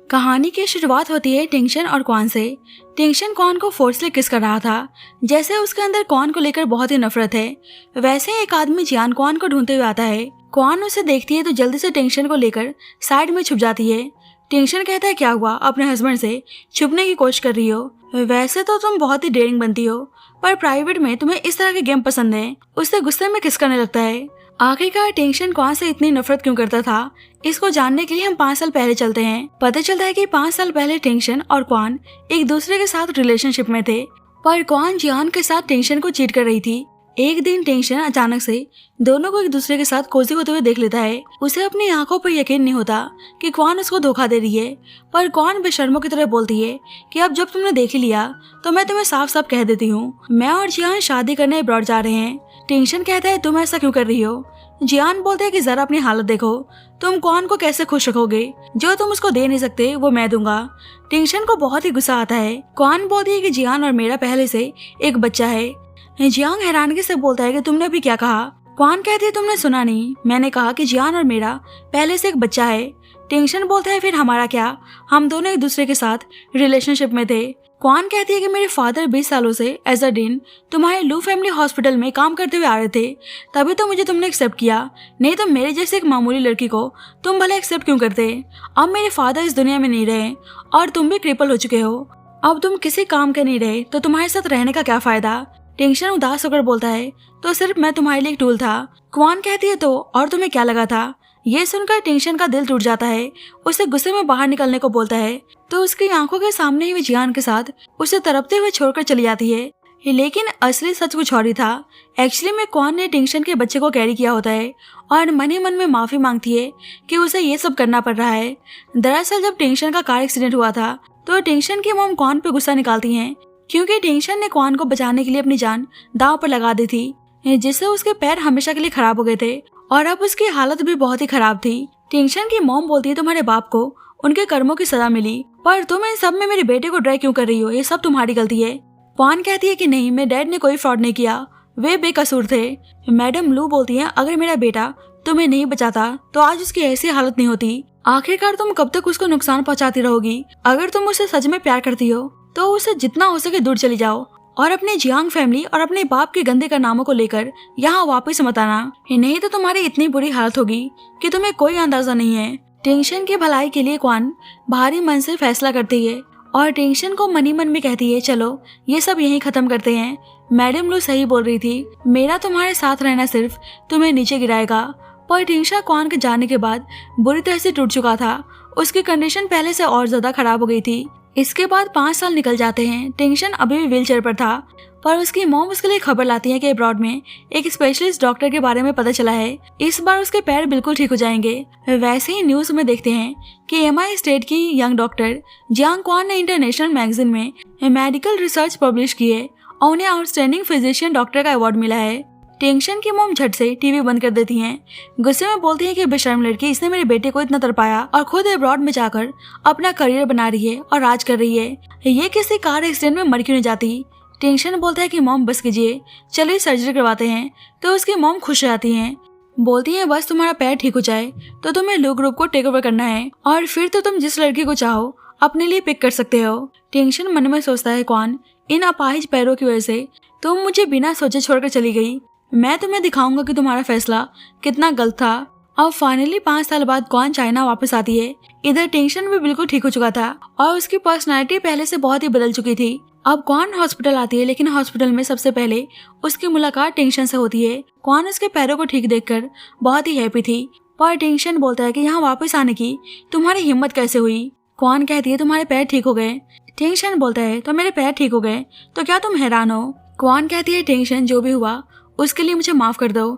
कहानी की शुरुआत होती है टिंगशन और क्वान से। टिंगशन क्वान को फोर्सली किस कर रहा था। जैसे उसके अंदर क्वान को लेकर बहुत ही नफरत है, वैसे ही एक आदमी जियान क्वान को ढूंढते हुए आता है। क्वान उसे देखती है तो जल्दी से टिंगशन को लेकर साइड में छुप जाती है। टिंगशन कहता है, क्या हुआ, अपने हस्बैंड से छुपने की कोशिश कर रही हो? वैसे तो तुम बहुत ही डेयरिंग बनती हो, पर प्राइवेट में तुम्हें इस तरह के गेम पसंद है। उससे गुस्से में किस करने लगता है। आखिरकार टिंगशन क्वान से इतनी नफरत क्यों करता था, इसको जानने के लिए हम 5 साल पहले चलते हैं। पता चलता है कि 5 साल पहले टिंगशन और क्वान एक दूसरे के साथ रिलेशनशिप में थे, पर क्वान जियान के साथ टिंगशन को चीट कर रही थी। एक दिन टिंगशन अचानक से दोनों को एक दूसरे के साथ कोजी होते हुए देख लेता है। उसे अपनी आंखों पर यकीन नहीं होता कि क्वान उसको धोखा दे रही है, पर क्वान बेशर्मों की तरह बोलती है कि अब जब तुमने देख ही लिया तो मैं तुम्हें साफ साफ कह देती हूँ, मैं और जियान शादी करने अब्रॉड जा रहे हैं। टिंगशन कहता है, तुम ऐसा क्यों कर रही हो? जियान बोलते है कि जरा अपनी हालत देखो, तुम क्वान को कैसे खुश रखोगे? जो तुम उसको दे नहीं सकते वो मैं दूंगा। टिंगशन को बहुत ही गुस्सा आता है। क्वान बोलती है कि जियान और मेरा पहले से एक बच्चा है। जियांग हैरानगी से बोलता है कि तुमने अभी क्या कहा? क्वान कहती है, तुमने सुना नहीं, मैंने कहा कि जियान और मेरा पहले से एक बच्चा है। टिंगशन बोलता है, फिर हमारा क्या? हम दोनों एक दूसरे के साथ रिलेशनशिप में थे। क्वान कहती है कि मेरे फादर 20 सालों से एज अ डीन तुम्हारे लू फैमिली हॉस्पिटल में काम करते हुए आ रहे थे, तभी तो मुझे तुमने एक्सेप्ट किया, नहीं तो मेरे जैसे एक मामूली लड़की को तुम भले एक्सेप्ट क्यों करते? अब मेरे फादर इस दुनिया में नहीं रहे और तुम भी क्रिपल हो चुके हो, अब तुम किसी काम के नहीं रहे तो तुम्हारे साथ रहने का क्या फायदा? टिंगशन उदास होकर बोलता है, तो सिर्फ मैं तुम्हारे लिए एक टूल था। क्वान कहती है, तो और तुम्हें क्या लगा था? ये सुनकर टिंगशन का दिल टूट जाता है। उसे गुस्से में बाहर निकलने को बोलता है तो उसकी आंखों के सामने ही वो जियान के साथ उसे तड़पते हुए छोड़कर चली जाती है। लेकिन असली सच कुछ और ही था। एक्चुअली में क्वान ने टिंगशन के बच्चे को कैरी किया होता है और मन ही मन में माफी मांगती है कि उसे ये सब करना पड़ रहा है। दरअसल जब टिंगशन का कार एक्सीडेंट हुआ था तो टिंगशन की मॉम क्वान पे गुस्सा निकालती है, क्योंकि टिंगशन ने क्वान को बचाने के लिए अपनी जान दांव पर लगा दी थी, जिससे उसके पैर हमेशा के लिए खराब हो गए थे और अब उसकी हालत भी बहुत ही खराब थी। टिंगशन की मॉम बोलती है, तुम्हारे बाप को उनके कर्मों की सजा मिली, पर तुम इन सब में मेरे बेटे को ड्रैग क्यों कर रही हो? ये सब तुम्हारी गलती है। क्वान कहती है कि नहीं, मेरे डैड ने कोई फ्रॉड नहीं किया, वे बेकसूर थे। मैडम लू बोलती है, अगर मेरा बेटा तुम्हें नहीं बचाता तो आज उसकी ऐसी हालत नहीं होती। आखिरकार तुम कब तक उसको नुकसान पहुंचाती रहोगी? अगर तुम उसे सच में प्यार करती हो तो उसे जितना हो सके दूर चली जाओ और अपने जियांग फैमिली और अपने बाप के गंदे कारनामों को लेकर यहाँ वापस मत आना, नहीं तो तुम्हारी इतनी बुरी हालत होगी कि तुम्हें कोई अंदाजा नहीं है। टिंगशन की भलाई के लिए क्वान भारी मन से फैसला करती है और टिंगशन को मन ही मन में कहती है, चलो ये सब यहीं खत्म करते हैं। मैडम लू सही बोल रही थी, मेरा तुम्हारे साथ रहना सिर्फ तुम्हें नीचे गिराएगा। पर टिंगशन क्वान के जाने के बाद बुरी तरह से टूट चुका था। उसकी कंडीशन पहले से और ज्यादा खराब हो गई थी। इसके बाद 5 साल निकल जाते हैं। टिंगशन अभी भी व्हीलचेयर पर था, पर उसकी मॉम उसके लिए खबर लाती है कि अब्रॉड में एक स्पेशलिस्ट डॉक्टर के बारे में पता चला है, इस बार उसके पैर बिल्कुल ठीक हो जाएंगे। वैसे ही न्यूज में देखते हैं कि MI स्टेट की यंग डॉक्टर जियांग क्वान ने इंटरनेशनल मैगजीन में मेडिकल रिसर्च पब्लिश की है और उन्हें आउटस्टैंडिंग फिजिशियन डॉक्टर का अवार्ड मिला है। टिंगशन की मॉम झट से टीवी बंद कर देती हैं। गुस्से में बोलती है कि बेशर्म लड़की, इसने मेरे बेटे को इतना तरपाया और खुद अब्रॉड में जाकर अपना करियर बना रही है और राज कर रही है, ये किसी कार एक्सीडेंट में मर क्यों नहीं जाती? टिंगशन बोलता है कि मॉम बस कीजिए, चलिए सर्जरी करवाते हैं। तो उसकी मॉम खुश रहती हैं, बोलती है बस तुम्हारा पैर ठीक हो जाए तो तुम्हें लू ग्रुप को टेक ओवर करना है और फिर तो तुम जिस लड़की को चाहो अपने लिए पिक कर सकते हो। टिंगशन मन में सोचता है, क्वान इन अपाहिज पैरों की वजह से तुम मुझे बिना सोचे छोड़कर चली गई, मैं तुम्हें दिखाऊंगा कि तुम्हारा फैसला कितना गलत था। अब फाइनली 5 साल बाद क्वान चाइना वापस आती है। इधर टिंगशन भी बिल्कुल ठीक हो चुका था और उसकी पर्सनैलिटी पहले से बहुत ही बदल चुकी थी। अब क्वान हॉस्पिटल आती है, लेकिन हॉस्पिटल में सबसे पहले उसकी मुलाकात टिंगशन से होती है। क्वान उसके पैरों को ठीक देखकर बहुत ही हैप्पी थी, पर टिंगशन बोलता है कि यहाँ वापस आने की तुम्हारी हिम्मत कैसे हुई? क्वान कहती है, तुम्हारे पैर ठीक हो गए। टिंगशन बोलता है, तो मेरे पैर ठीक हो गए तो क्या तुम हैरान हो? क्वान कहती है, टिंगशन जो भी हुआ उसके लिए मुझे माफ कर दो।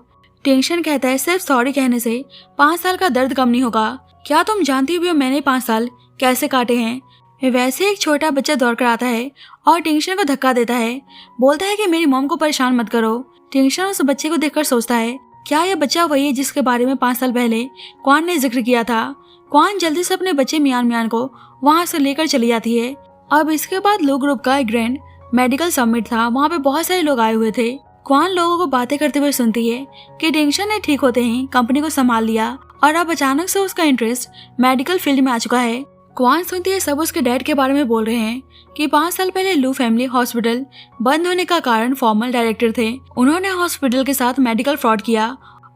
टिंगशन कहता है, सिर्फ सॉरी कहने से 5 साल का दर्द कम नहीं होगा, क्या तुम जानती भी हो मैंने 5 साल कैसे काटे हैं? वैसे एक छोटा बच्चा दौड़ कर आता है और टिंगशन को धक्का देता है, बोलता है कि मेरी मॉम को परेशान मत करो। टिंगशन उस बच्चे को देखकर सोचता है, क्या यह बच्चा वही है जिसके बारे में 5 साल पहले क्वान ने जिक्र किया था? क्वान जल्दी से अपने बच्चे मियान को वहाँ से लेकर चली जाती है। अब इसके बाद लू ग्रुप का एक ग्रैंड मेडिकल समिट था, वहाँ पे बहुत सारे लोग आए हुए थे। क्वान लोगों को बातें करते हुए सुनती है कि टिंगशन ने ठीक होते ही कंपनी को संभाल लिया और अब अचानक से उसका इंटरेस्ट मेडिकल फील्ड में आ चुका है। क्वान सुनती है सब उसके डैड के बारे में बोल रहे हैं कि 5 साल पहले लू फैमिली हॉस्पिटल बंद होने का कारण फॉर्मल डायरेक्टर थे। उन्होंने हॉस्पिटल के साथ मेडिकल फ्रॉड किया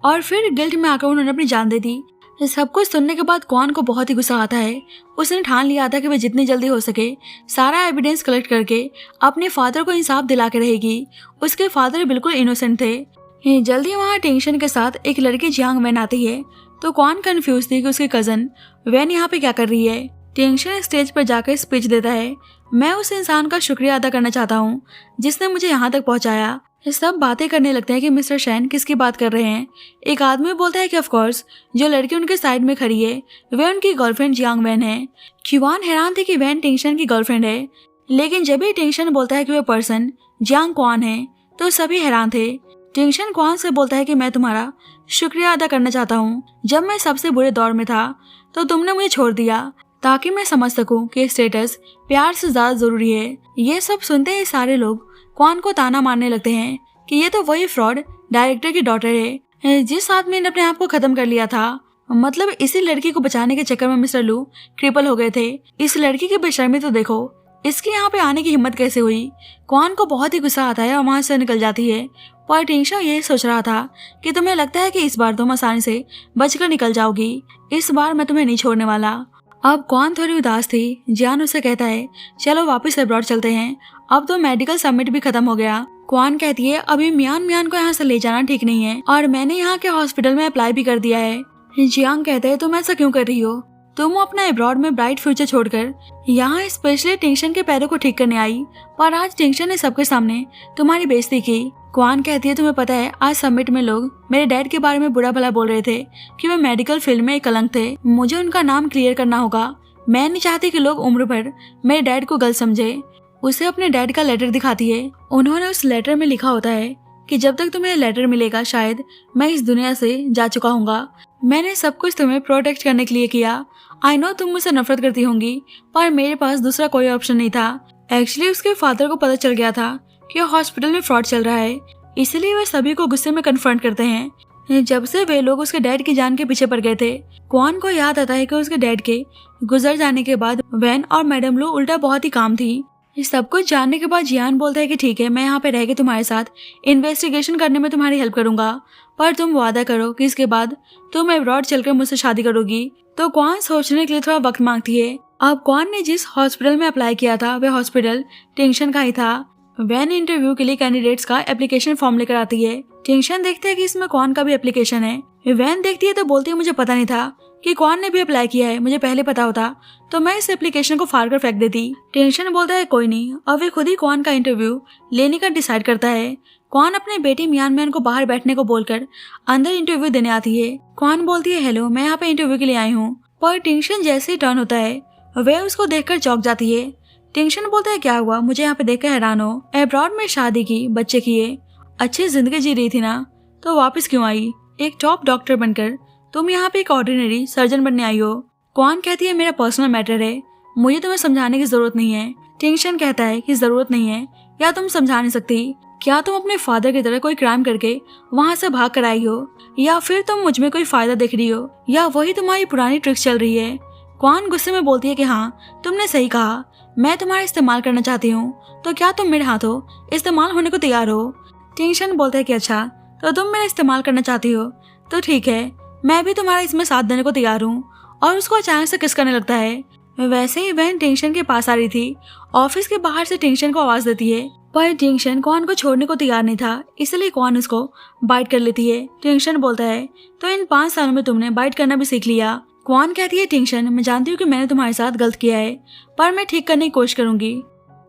और फिर गिल्ट में आकर उन्होंने अपनी जान दे दी। सब कुछ सुनने के बाद क्वान को बहुत ही गुस्सा आता है। उसने ठान लिया था कि वह जितनी जल्दी हो सके सारा एविडेंस कलेक्ट करके अपने फादर को इंसाफ दिला के रहेगी। उसके फादर बिल्कुल इनोसेंट थे। जल्दी वहाँ टेंशन के साथ एक लड़की जियांग वैन आती है तो क्वान कंफ्यूज थी कि उसकी कजन वैन यहाँ पे क्या कर रही है। टेंशन स्टेज पर जाकर स्पीच देता है, मैं उस इंसान का शुक्रिया अदा करना चाहता हूँ जिसने मुझे यहाँ तक पहुँचाया। सब बातें करने लगते हैं कि मिस्टर शैन किसकी बात कर रहे हैं। एक आदमी बोलता है कि ऑफ कोर्स जो लड़की उनके साइड में खड़ी है वह उनकी गर्लफ्रेंड जियांग वैन है। क्वान हैरान थी कि वैन टेंशन की गर्लफ्रेंड है, लेकिन जब भी टेंशन बोलता है कि वह पर्सन जियांग क्वान है तो सभी हैरान थे। टेंशन क्वान से बोलता है कि मैं तुम्हारा शुक्रिया अदा करना चाहता हूँ। जब मैं सबसे बुरे दौर में था तो तुमने मुझे छोड़ दिया ताकि मैं समझ सकूं कि स्टेटस प्यार से ज्यादा जरूरी है। ये सब सुनते ही सारे लोग क्वान को ताना मारने लगते हैं कि ये तो वही फ्रॉड डायरेक्टर की डॉटर है जिस आदमी ने अपने आप को खत्म कर लिया था। मतलब इसी लड़की को बचाने के चक्कर में मिस्टर लू क्रिपल हो गए थे। इस लड़की की बेशर्मी तो देखो, इसके यहाँ पे आने की हिम्मत कैसे हुई। क्वान को बहुत ही गुस्सा आता है और वहां से निकल जाती है। पर टेंशन ये सोच रहा था कि तुम्हें लगता है कि इस बार तुम आसानी से बचकर निकल जाओगी, इस बार मैं तुम्हें नहीं छोड़ने वाला। अब क्वान थोड़ी उदास थी। जियान उसे कहता है चलो वापस अब्रॉड चलते हैं, अब तो मेडिकल समिट भी खत्म हो गया। क्वान कहती है अभी मियान को यहाँ से ले जाना ठीक नहीं है और मैंने यहाँ के हॉस्पिटल में अप्लाई भी कर दिया है। जियांग कहते हैं तुम ऐसा क्यों कर रही हो, तुम अपना अब्रॉड में ब्राइट फ्यूचर छोड़कर यहाँ स्पेशली टेंशन के पैरों को ठीक करने आई, पर आज टेंशन ने सबके सामने तुम्हारी बेइज्जती की। क्वान कहती है तुम्हें पता है आज समिट में लोग मेरे डैड के बारे में बुरा भला बोल रहे थे कि वे मेडिकल फील्ड में एक कलंक थे। मुझे उनका नाम क्लियर करना होगा। मैं नहीं चाहती कि लोग उम्र भर मेरे डैड को गलत समझे। उसे अपने डैड का लेटर दिखाती है। उन्होंने उस लेटर में लिखा होता है कि जब तक तुम्हें लेटर मिलेगा शायद मैं इस दुनिया से जा चुका हूँगा। मैंने सब कुछ तुम्हें प्रोटेक्ट करने के लिए किया। आई नो तुम मुझसे नफरत करती होंगी, पर मेरे पास दूसरा कोई ऑप्शन नहीं था। एक्चुअली उसके फादर को पता चल गया था कि हॉस्पिटल में फ्रॉड चल रहा है, इसलिए वे सभी को गुस्से में कन्फ्रंट करते हैं। जब से वे लोग उसके डैड की जान के पीछे पड़ गए थे, क्वान को याद आता है कि उसके डैड के गुजर जाने के बाद वैन और मैडम लू उल्टा बहुत ही काम थी। सब कुछ जानने के बाद जियान बोलता है कि ठीक है मैं यहाँ पे रह के तुम्हारे साथ इन्वेस्टिगेशन करने में तुम्हारी हेल्प करूंगा, पर तुम वादा करो कि इसके बाद तुम अब्रॉड चलकर मुझसे शादी करोगी। तो क्वान सोचने के लिए थोड़ा वक्त मांगती है। अब क्वान ने जिस हॉस्पिटल में अप्लाई किया था वह हॉस्पिटल टेंशन का ही था। वैन इंटरव्यू के लिए कैंडिडेट्स का एप्लीकेशन फॉर्म लेकर आती है। टेंशन देखते है कि इसमें क्वान का भी एप्लीकेशन है। वैन देखती है तो बोलती है मुझे पता नहीं था कि क्वान ने भी अप्लाई किया है, मुझे पहले पता होता तो मैं इस एप्लीकेशन को फाड़ कर फेंक देती। टेंशन बोलता है कोई नहीं, और वे खुद ही क्वान का इंटरव्यू लेने का डिसाइड करता है। क्वान अपने बेटी मियान को बाहर बैठने को बोलकर अंदर इंटरव्यू देने आती है। क्वान बोलती है हेलो मैं यहाँ पे इंटरव्यू के लिए आई हूँ, पर टेंशन जैसे ही टर्न होता है वह उसको देखकर चौंक जाती है। टेंशन बोलता है क्या हुआ, मुझे यहाँ पे देखकर हैरान हो, अब्रॉड में शादी की, बच्चे किए, अच्छी जिंदगी जी रही थी ना, तो वापस क्यों आई एक टॉप डॉक्टर बनकर, तुम यहाँ पे एक ऑर्डिनरी सर्जन बनने आई हो। क्वान कहती है मेरा पर्सनल मैटर है, मुझे तुम्हें समझाने की जरूरत नहीं है। टेंशन कहता है कि जरूरत नहीं है, या तुम समझा नहीं सकती, क्या तुम अपने फादर की तरह कोई क्राइम करके वहाँ से भाग कर आई हो, या फिर तुम मुझ में कोई फायदा देख रही हो, या वही तुम्हारी पुरानी ट्रिक्स चल रही है। क्वान गुस्से में बोलती है कि हाँ तुमने सही कहा, मैं तुम्हारा इस्तेमाल करना चाहती हूँ, तो क्या तुम मेरे हाथों इस्तेमाल होने को तैयार हो। टेंशन बोलता है कि अच्छा तो तुम मेरा इस्तेमाल करना चाहती हो, तो ठीक है मैं भी तुम्हारा इसमें साथ देने को तैयार हूँ। और उसको अचानक से किस करने लगता है। वैसे ही वह टेंशन के पास आ रही थी। ऑफिस के बाहर से टेंशन को आवाज देती है, पर टेंशन क्वान को छोड़ने को तैयार नहीं था, इसलिए क्वान उसको बाइट कर लेती है। टेंशन बोलता है तो इन 5 सालों में तुमने बाइट करना भी सीख लिया। क्वान कहती है टेंशन मैं जानती हूँ कि मैंने तुम्हारे साथ गलत किया है, पर मैं ठीक करने की कोशिश करूंगी।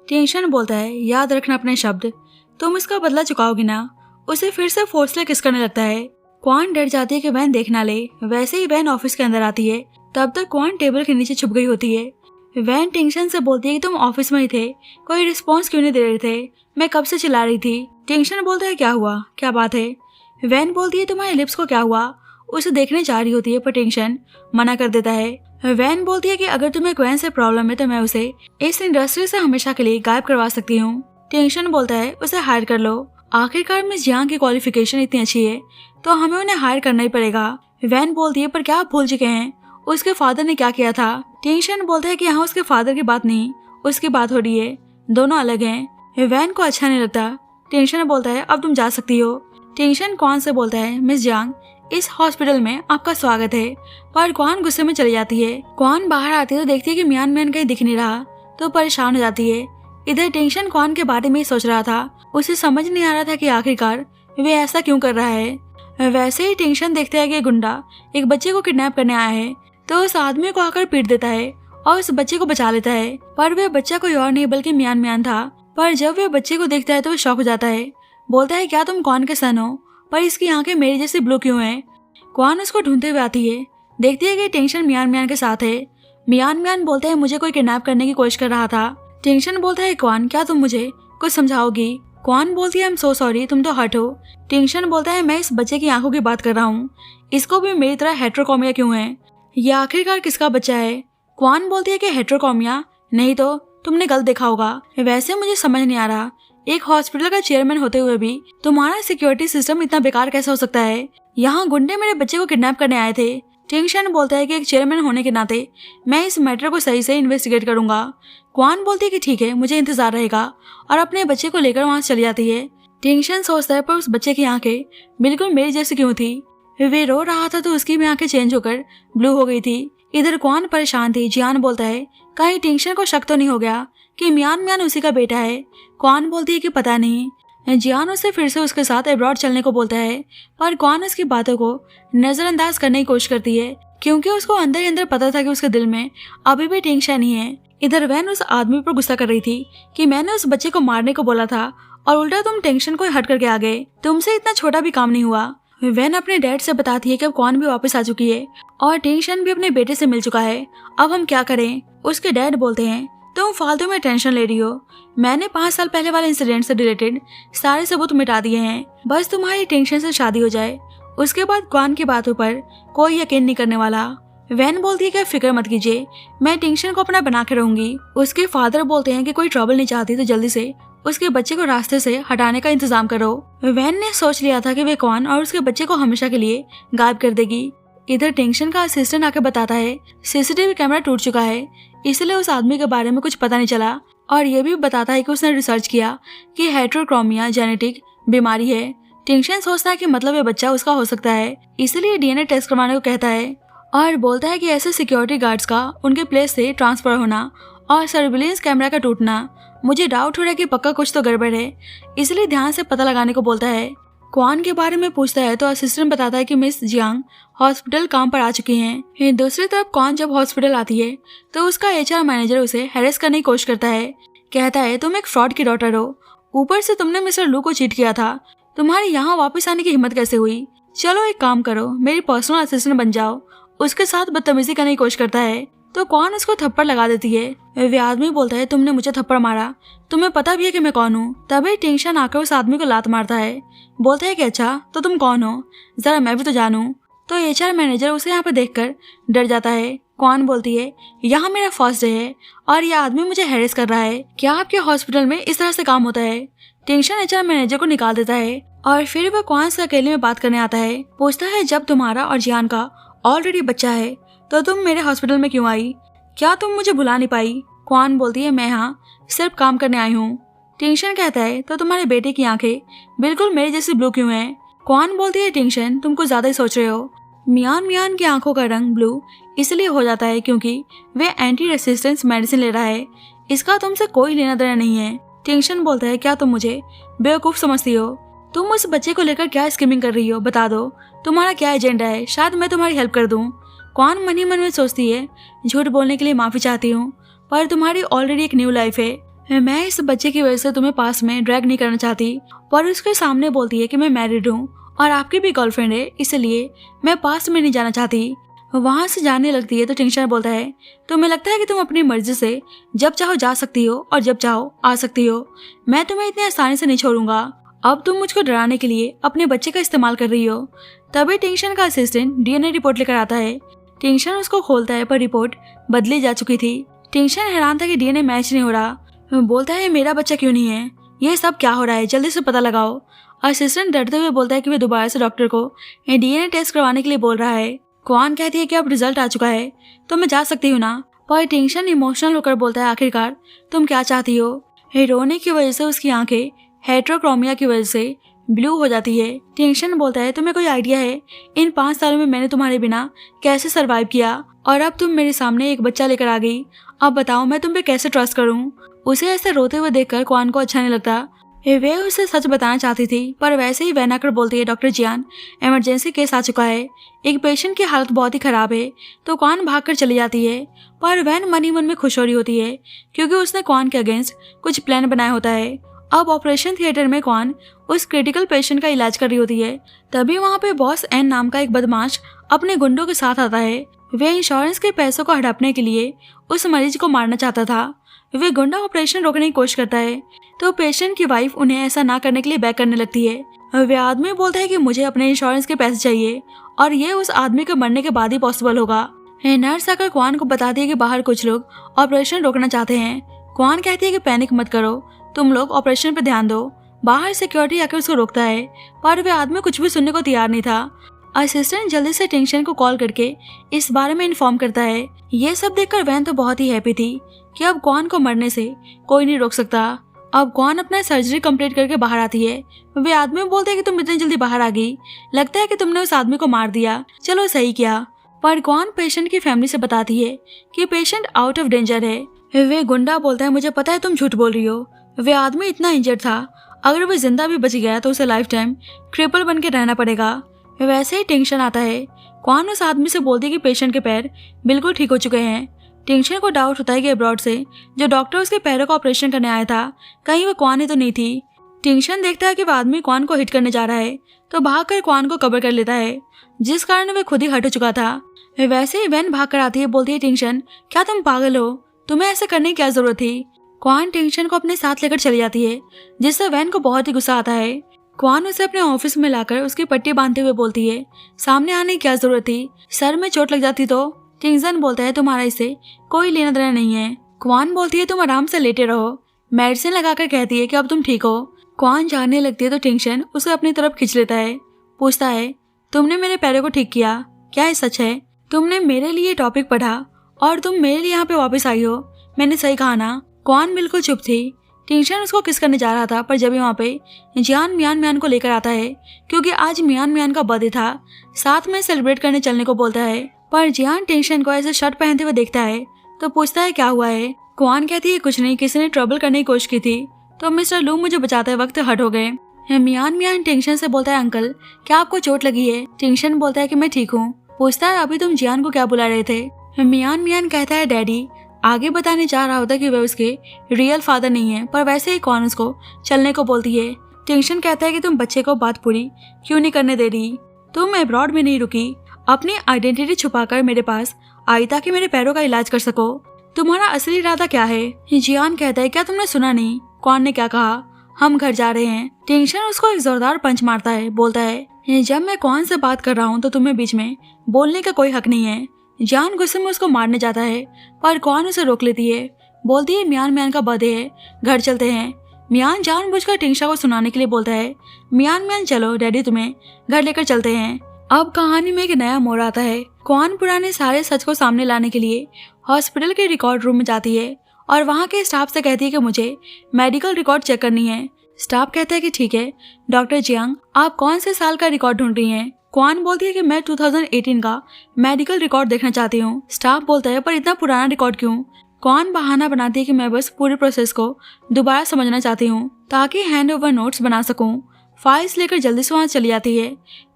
टेंशन बोलता है याद रखना अपने शब्द, तुम इसका बदला चुकाओगी ना। उसे फिर से फोर्सले किस करने लगता है। क्वान डर जाती है कि वैन देख ना ले। वैसे ही वैन ऑफिस के अंदर आती है, तब तक क्वान टेबल के नीचे छुप गई होती है। वैन टेंशन से बोलती है कि तुम ऑफिस में ही थे, कोई रिस्पॉन्स क्यों नहीं दे रहे थे, मैं कब से चिल्ला रही थी। टेंशन बोलता है क्या हुआ, क्या बात है। वैन बोलती है तुम्हारे लिप्स को क्या हुआ। उसे देखने जा रही होती है, पर टेंशन मना कर देता है। वैन बोलती है कि अगर तुम्हें क्वेन से प्रॉब्लम है तो मैं उसे इस इंडस्ट्री से हमेशा के लिए गायब करवा सकती हूँ। टेंशन बोलता है उसे हायर कर लो, आखिरकार मिस जियांग की क्वालिफिकेशन इतनी अच्छी है तो हमें उन्हें हायर करना ही पड़ेगा। वैन बोलती है पर क्या आप भूल चुके हैं, उसके फादर ने क्या किया था। टेंशन बोलता है कि यहाँ उसके फादर की बात नहीं, उसकी बात हो रही है, दोनों अलग हैं। वैन को अच्छा नहीं लगता। टेंशन बोलता है अब तुम जा सकती हो। टेंशन क्वान से बोलता है मिस जांग, इस हॉस्पिटल में आपका स्वागत है। पर क्वान गुस्से में चली जाती है। क्वान बाहर आती है तो देखती है कि मियान कहीं दिख नहीं रहा, तो परेशान हो जाती है। इधर टेंशन क्वान के बारे में ही सोच रहा था। उसे समझ नहीं आ रहा था कि आखिरकार वे ऐसा क्यों कर रहा है। वैसे ही टेंशन देखता है कि गुंडा एक बच्चे को किडनैप करने आया है, तो उस आदमी को आकर पीट देता है और उस बच्चे को बचा लेता है। पर वह बच्चा कोई और नहीं बल्कि मियान था। पर जब वह बच्चे को देखता है तो वो शॉक हो जाता है। बोलता है क्या तुम कौन के सन हो, पर इसकी आंखें मेरी जैसी ब्लू क्यों हैं। क्वान उसको ढूंढते हुए आती है। देखती है कि टेंशन मियान के साथ है। मियान बोलते हैं मुझे कोई किडनैप करने की कोशिश कर रहा था। टेंशन बोलता है क्वान क्या तुम मुझे कुछ समझाओगी। क्वान बोलती है आई एम सो सॉरी, तुम तो हर्ट हो। टेंशन बोलता है मैं इस बच्चे की आंखों की बात कर रहा हूँ, इसको भी मेरी तरह हेट्रोक्रोमिया क्यों है, ये आखिरकार किसका बच्चा है। क्वान बोलती है कि हेट्रोक्रोमिया नहीं तो तुमने गलत देखा होगा। वैसे मुझे समझ नहीं आ रहा, एक हॉस्पिटल का चेयरमैन होते हुए भी तुम्हारा सिक्योरिटी सिस्टम इतना बेकार कैसे हो सकता है। यहाँ गुंडे मेरे बच्चे को किडनैप करने आए थे। टेंशन बोलता है कि एक चेयरमैन होने के नाते मैं इस मैटर को सही से इन्वेस्टिगेट करूंगा। क्वान बोलती है कि ठीक है, मुझे इंतजार रहेगा, और अपने बच्चे को लेकर वहां चली जाती है। टेंशन सोचता है पर उस बच्चे की आंखें बिल्कुल मेरी जैसी क्यों थी। वे रो रहा था तो उसकी भी आंखें चेंज होकर ब्लू हो गई थी। इधर क्वान परेशान थी। जियान बोलता है कहीं टेंशन को शक तो नहीं हो गया कि मियान उसी का बेटा है। क्वान बोलती है कि पता नहीं। जियान उससे फिर से उसके साथ अब्रॉड चलने को बोलता है, पर क्वान उसकी बातों को नजरअंदाज करने की कोशिश करती है, क्योंकि उसको अंदर ही अंदर पता था कि उसके दिल में अभी भी टेंशन ही है। इधर वैन उस आदमी पर गुस्सा कर रही थी कि मैंने उस बच्चे को मारने को बोला था और उल्टा तुम टेंशन को हट करके आ गए, तुमसे इतना छोटा भी काम नहीं हुआ। वैन अपने डैड से बताती है कि अब क्वान भी वापस आ चुकी है और टेंशन भी अपने बेटे से मिल चुका है, अब हम क्या करें। उसके डैड बोलते हैं तुम फालतू में टेंशन ले रही हो, मैंने 5 साल पहले वाले इंसिडेंट से रिलेटेड सारे सबूत मिटा दिए हैं, बस तुम्हारी टेंशन से शादी हो जाए, उसके बाद क्वान की बातों पर कोई यकीन नहीं करने वाला। वैन बोलती है कि फिक्र मत कीजिए, मैं टेंशन को अपना बना के रहूंगी। उसके फादर बोलते हैं कि कोई ट्रबल नहीं चाहती तो जल्दी से उसके बच्चे को रास्ते से हटाने का इंतजाम करो। वैन ने सोच लिया था कि वे क्वान और उसके बच्चे को हमेशा के लिए गायब कर देगी। इधर टेंशन का असिस्टेंट आकर बताता है सीसीटीवी कैमरा टूट चुका है, इसलिए उस आदमी के बारे में कुछ पता नहीं चला, और ये भी बताता है कि उसने रिसर्च किया कि हेट्रोक्रोमिया जेनेटिक बीमारी है। टेंशन सोचता है कि मतलब ये बच्चा उसका हो सकता है, इसलिए डीएनए टेस्ट करवाने को कहता है और बोलता है कि ऐसे सिक्योरिटी गार्ड्स का उनके प्लेस से ट्रांसफर होना और सर्विलेंस कैमरा का टूटना, मुझे डाउट हो रहा है कि पक्का कुछ तो गड़बड़ है, इसलिए ध्यान से पता लगाने को बोलता है। क्वान के बारे में पूछता है तो असिस्टेंट बताता है कि मिस जियांग हॉस्पिटल काम पर आ चुकी हैं। दूसरी तरफ क्वान जब हॉस्पिटल आती है तो उसका एचआर मैनेजर उसे हैरेस करने की कोशिश करता है। कहता है तुम एक फ्रॉड की डॉटर हो, ऊपर से तुमने मिस्टर लू को चीट किया था, तुम्हारी यहाँ वापस आने की हिम्मत कैसे हुई, चलो एक काम करो मेरी पर्सनल असिस्टेंट बन जाओ। उसके साथ बदतमीजी करने की कोशिश करता है तो क्वान उसको थप्पड़ लगा देती है। वे आदमी बोलता है तुमने मुझे थप्पड़ मारा, तुम्हें पता भी है कि मैं कौन हूँ। तभी टेंशन आकर उस आदमी को लात मारता है। बोलता है कि अच्छा तो तुम कौन हो, जरा मैं भी तो जानूं। तो एचआर मैनेजर उसे यहाँ पे देखकर डर जाता है। क्वान बोलती है यहाँ मेरा फर्स्ट डे है और यह आदमी मुझे हैरेस कर रहा है, क्या आपके हॉस्पिटल में इस तरह से काम होता है। टेंशन एचआर मैनेजर को निकाल देता है और फिर वह क्वान से अकेले में बात करने आता है। पूछता है जब तुम्हारा और जियान का ऑलरेडी बच्चा है तो तुम मेरे हॉस्पिटल में क्यों आई, क्या तुम मुझे बुला नहीं पाई। क्वान बोलती है मैं यहाँ सिर्फ काम करने आई हूँ। टेंशन कहता है तो तुम्हारे बेटे की आंखें बिल्कुल मेरी जैसी ब्लू क्यों हैं। क्वान बोलती है टेंशन तुम कुछ ज्यादा ही सोच रहे हो, मियान की आंखों का रंग ब्लू इसलिए हो जाता है क्योंकि वे एंटी रेसिस्टेंस मेडिसिन ले रहा है, इसका तुमसे कोई लेना देना नहीं है। टेंशन बोलता है क्या तुम मुझे बेवकूफ समझती हो, तुम उस बच्चे को लेकर क्या स्कीमिंग कर रही हो, बता दो तुम्हारा क्या एजेंडा है, शायद मैं तुम्हारी हेल्प कर दूं। क्वान मन ही मन में सोचती है झूठ बोलने के लिए माफी चाहती हूँ, पर तुम्हारी ऑलरेडी एक न्यू लाइफ है, मैं इस बच्चे की वजह से तुम्हें पास में ड्रैग नहीं करना चाहती। पर उसके सामने बोलती है कि मैं मैरिड हूँ और आपकी भी गर्लफ्रेंड है, इसलिए मैं पास में नहीं जाना चाहती। वहाँ से जाने लगती है तो टेंशन बोलता है तुम्हें लगता है कि तुम अपनी मर्जी से जब चाहो जा सकती हो और जब चाहो आ सकती हो, मैं तुम्हें इतनी आसानी से नहीं छोड़ूंगा, अब तुम मुझको डराने के लिए अपने बच्चे का इस्तेमाल कर रही हो। तभी टेंशन का असिस्टेंट डीएनए रिपोर्ट लेकर आता है। टेंशन उसको खोलता है पर रिपोर्ट बदली जा चुकी थी। टेंशन हैरान था कि डीएनए मैच नहीं हो रहा। बोलता है मेरा बच्चा क्यों नहीं है, ये सब क्या हो रहा है, जल्दी से पता लगाओ। असिस्टेंट डरते हुए बोलता है कि वे दोबारा से डॉक्टर को डीएनए टेस्ट करवाने के लिए बोल रहा है। क्वान कहती है कि अब रिजल्ट आ चुका है तो मैं जा सकती हूँ ना। पर टेंशन इमोशनल होकर बोलता है, आखिरकार तुम क्या चाहती हो। रोने की वजह से उसकी आंखें हेट्रोक्रोमिया की वजह से ब्लू हो जाती है। टेंशन बोलता है, तुम्हें कोई आइडिया है इन 5 सालों में मैंने तुम्हारे बिना कैसे सरवाइव किया, और अब तुम मेरे सामने एक बच्चा लेकर आ गई। अब बताओ मैं तुम पे कैसे ट्रस्ट करूं। उसे ऐसे रोते हुए देखकर क्वान को अच्छा नहीं लगता। वे उसे सच बताना चाहती थी, पर वैसे ही वैन आकर बोलती है, डॉक्टर जियान इमरजेंसी केस आ चुका है, एक पेशेंट की हालत बहुत ही खराब है। तो क्वान भागकर चली जाती है, पर वैन मन ही मन में खुश हो रही होती है क्योंकि उसने क्वान के अगेंस्ट कुछ प्लान बनाया होता है। अब ऑपरेशन थिएटर में क्वान उस क्रिटिकल पेशेंट का इलाज कर रही होती है। तभी वहाँ पे बॉस एन नाम का एक बदमाश अपने गुंडों के साथ आता है। वे इंश्योरेंस के पैसों को हड़पने के लिए उस मरीज को मारना चाहता था। वे गुंडा ऑपरेशन रोकने की कोशिश करता है तो पेशेंट की वाइफ उन्हें ऐसा ना करने के लिए बैक करने लगती है। वे आदमी बोलता है कि मुझे अपने इंश्योरेंस के पैसे चाहिए और ये उस आदमी के मरने के बाद ही पॉसिबल होगा। नर्स आकर क्वान को बताती है कि बाहर कुछ लोग ऑपरेशन रोकना चाहते हैं। क्वान कहती है कि पैनिक मत करो, तुम लोग ऑपरेशन पर ध्यान दो। बाहर सिक्योरिटी आकर उसको रोकता है, पर वे आदमी कुछ भी सुनने को तैयार नहीं था। असिस्टेंट जल्दी से टेंशन को कॉल करके इस बारे में इन्फॉर्म करता है। ये सब देखकर वैन तो बहुत ही हैप्पी थी कि अब क्वान को मरने से कोई नहीं रोक सकता। अब क्वान अपना सर्जरी कंप्लीट करके बाहर आती है। वे आदमी बोलते हैं कि तुम इतनी जल्दी बाहर आ गई, लगता है कि तुमने उस आदमी को मार दिया, चलो सही किया। पर क्वान पेशेंट की फैमिली से बताती है कि पेशेंट आउट ऑफ डेंजर है। वे गुंडा बोलता है, मुझे पता है तुम झूठ बोल रही हो, वे आदमी इतना इंजर्ड था, अगर वो जिंदा भी बच गया तो उसे लाइफ टाइम क्रिपल बन के रहना पड़ेगा। वैसे ही टेंशन आता है। क्वान उस आदमी से बोलती है कि पेशेंट के पैर बिल्कुल ठीक हो चुके हैं। टेंशन को डाउट होता है कि अब्रॉड से जो डॉक्टर उसके पैरों का ऑपरेशन करने आया था, कहीं वो क्वान ही तो नहीं थी। टेंशन देखता है कि वो आदमी क्वान को हिट करने जा रहा है तो भागकर क्वान को कवर कर लेता है, जिस कारण वे खुद ही हट चुका था। वैसे ही वैन भाग कर आती है, बोलती है, टेंशन क्या तुम पागल हो, तुम्हें ऐसा करने की क्या जरूरत थी। क्वान टेंशन को अपने साथ लेकर चली जाती है, जिससे वैन को बहुत ही गुस्सा आता है। क्वान उसे अपने ऑफिस में लाकर उसकी पट्टी बांधते हुए बोलती है, सामने आने की क्या जरूरत थी, सर में चोट लग जाती तो। टेंशन बोलता है, तुम्हारा इससे कोई लेना देना नहीं है। क्वान बोलती है, तुम आराम से लेटे रहो। मेडिसिन लगाकर कहती है कि अब तुम ठीक हो। क्वान जानने लगती है तो टेंशन उसे अपनी तरफ खींच लेता है, पूछता है, तुमने मेरे पैरों को ठीक किया, क्या ये सच है? तुमने मेरे लिए टॉपिक पढ़ा और तुम मेरे लिए यहाँ पे वापस आई हो, मैंने सही कहा ना? क्वान बिल्कुल चुप थी। टेंशन उसको किस करने जा रहा था, पर जब वहाँ पे जियान मियान को लेकर आता है क्योंकि आज मियान का बर्थडे था, साथ में सेलिब्रेट करने चलने को बोलता है। पर जियान टेंशन को ऐसे शर्ट पहनते हुए देखता है तो पूछता है, क्या हुआ है? क्वान कहती है, कुछ नहीं, किसी ने ट्रबल करने की कोशिश की थी तो मिस्टर लू मुझे बचाते वक्त हट हो गए। मियान टेंशन से बोलता है, अंकल क्या आपको चोट लगी है? टेंशन बोलता है कि मैं ठीक हूँ। पूछता है, अभी तुम जियान को क्या बुला रहे थे? मियान कहता है, डैडी। आगे बताने जा रहा होता कि वह उसके रियल फादर नहीं है, पर वैसे ही क्वान उसको चलने को बोलती है। टेंशन कहता है कि तुम बच्चे को बात पूरी क्यों नहीं करने दे रही? तुम अब्रॉड में नहीं रुकी, अपनी आइडेंटिटी छुपाकर मेरे पास आई ताकि मेरे पैरों का इलाज कर सको। तुम्हारा असली इरादा क्या है? जियान कहता है, क्या तुमने सुना नहीं क्वान ने क्या कहा? हम घर जा रहे हैं। टेंशन उसको एक जोरदार पंच मारता है, बोलता है, जब मैं क्वान से बात कर रहा हूँ तो तुम्हें बीच में बोलने का कोई हक नहीं है। जान गुस्से में उसको मारने जाता है, पर क्वान उसे रोक लेती है, बोलती है, मियान का बर्थडे है, घर चलते हैं। मियान जानबूझकर टेंशन को सुनाने के लिए बोलता है, मियान चलो, डैडी तुम्हें घर लेकर चलते हैं। अब कहानी में एक नया मोड़ आता है। क्वान पुराने सारे सच को सामने लाने के लिए हॉस्पिटल के रिकॉर्ड रूम में जाती है और वहाँ के स्टाफ से कहती है कि मुझे मेडिकल रिकॉर्ड चेक करनी है। स्टाफ कहता है कि ठीक है, डॉक्टर जियांग आप कौन से साल का रिकॉर्ड ढूंढ रही हैं? क्वान बोलती है कि मैं 2018 का मेडिकल रिकॉर्ड देखना चाहती हूँ। स्टाफ बोलता है, पर इतना पुराना रिकॉर्ड क्यों? क्वान बहाना बनाती है कि मैं बस पूरे प्रोसेस को दोबारा समझना चाहती हूँ ताकि हैंड ओवर नोट्स बना सकूँ। फाइल्स लेकर जल्दी से वहाँ चली जाती है।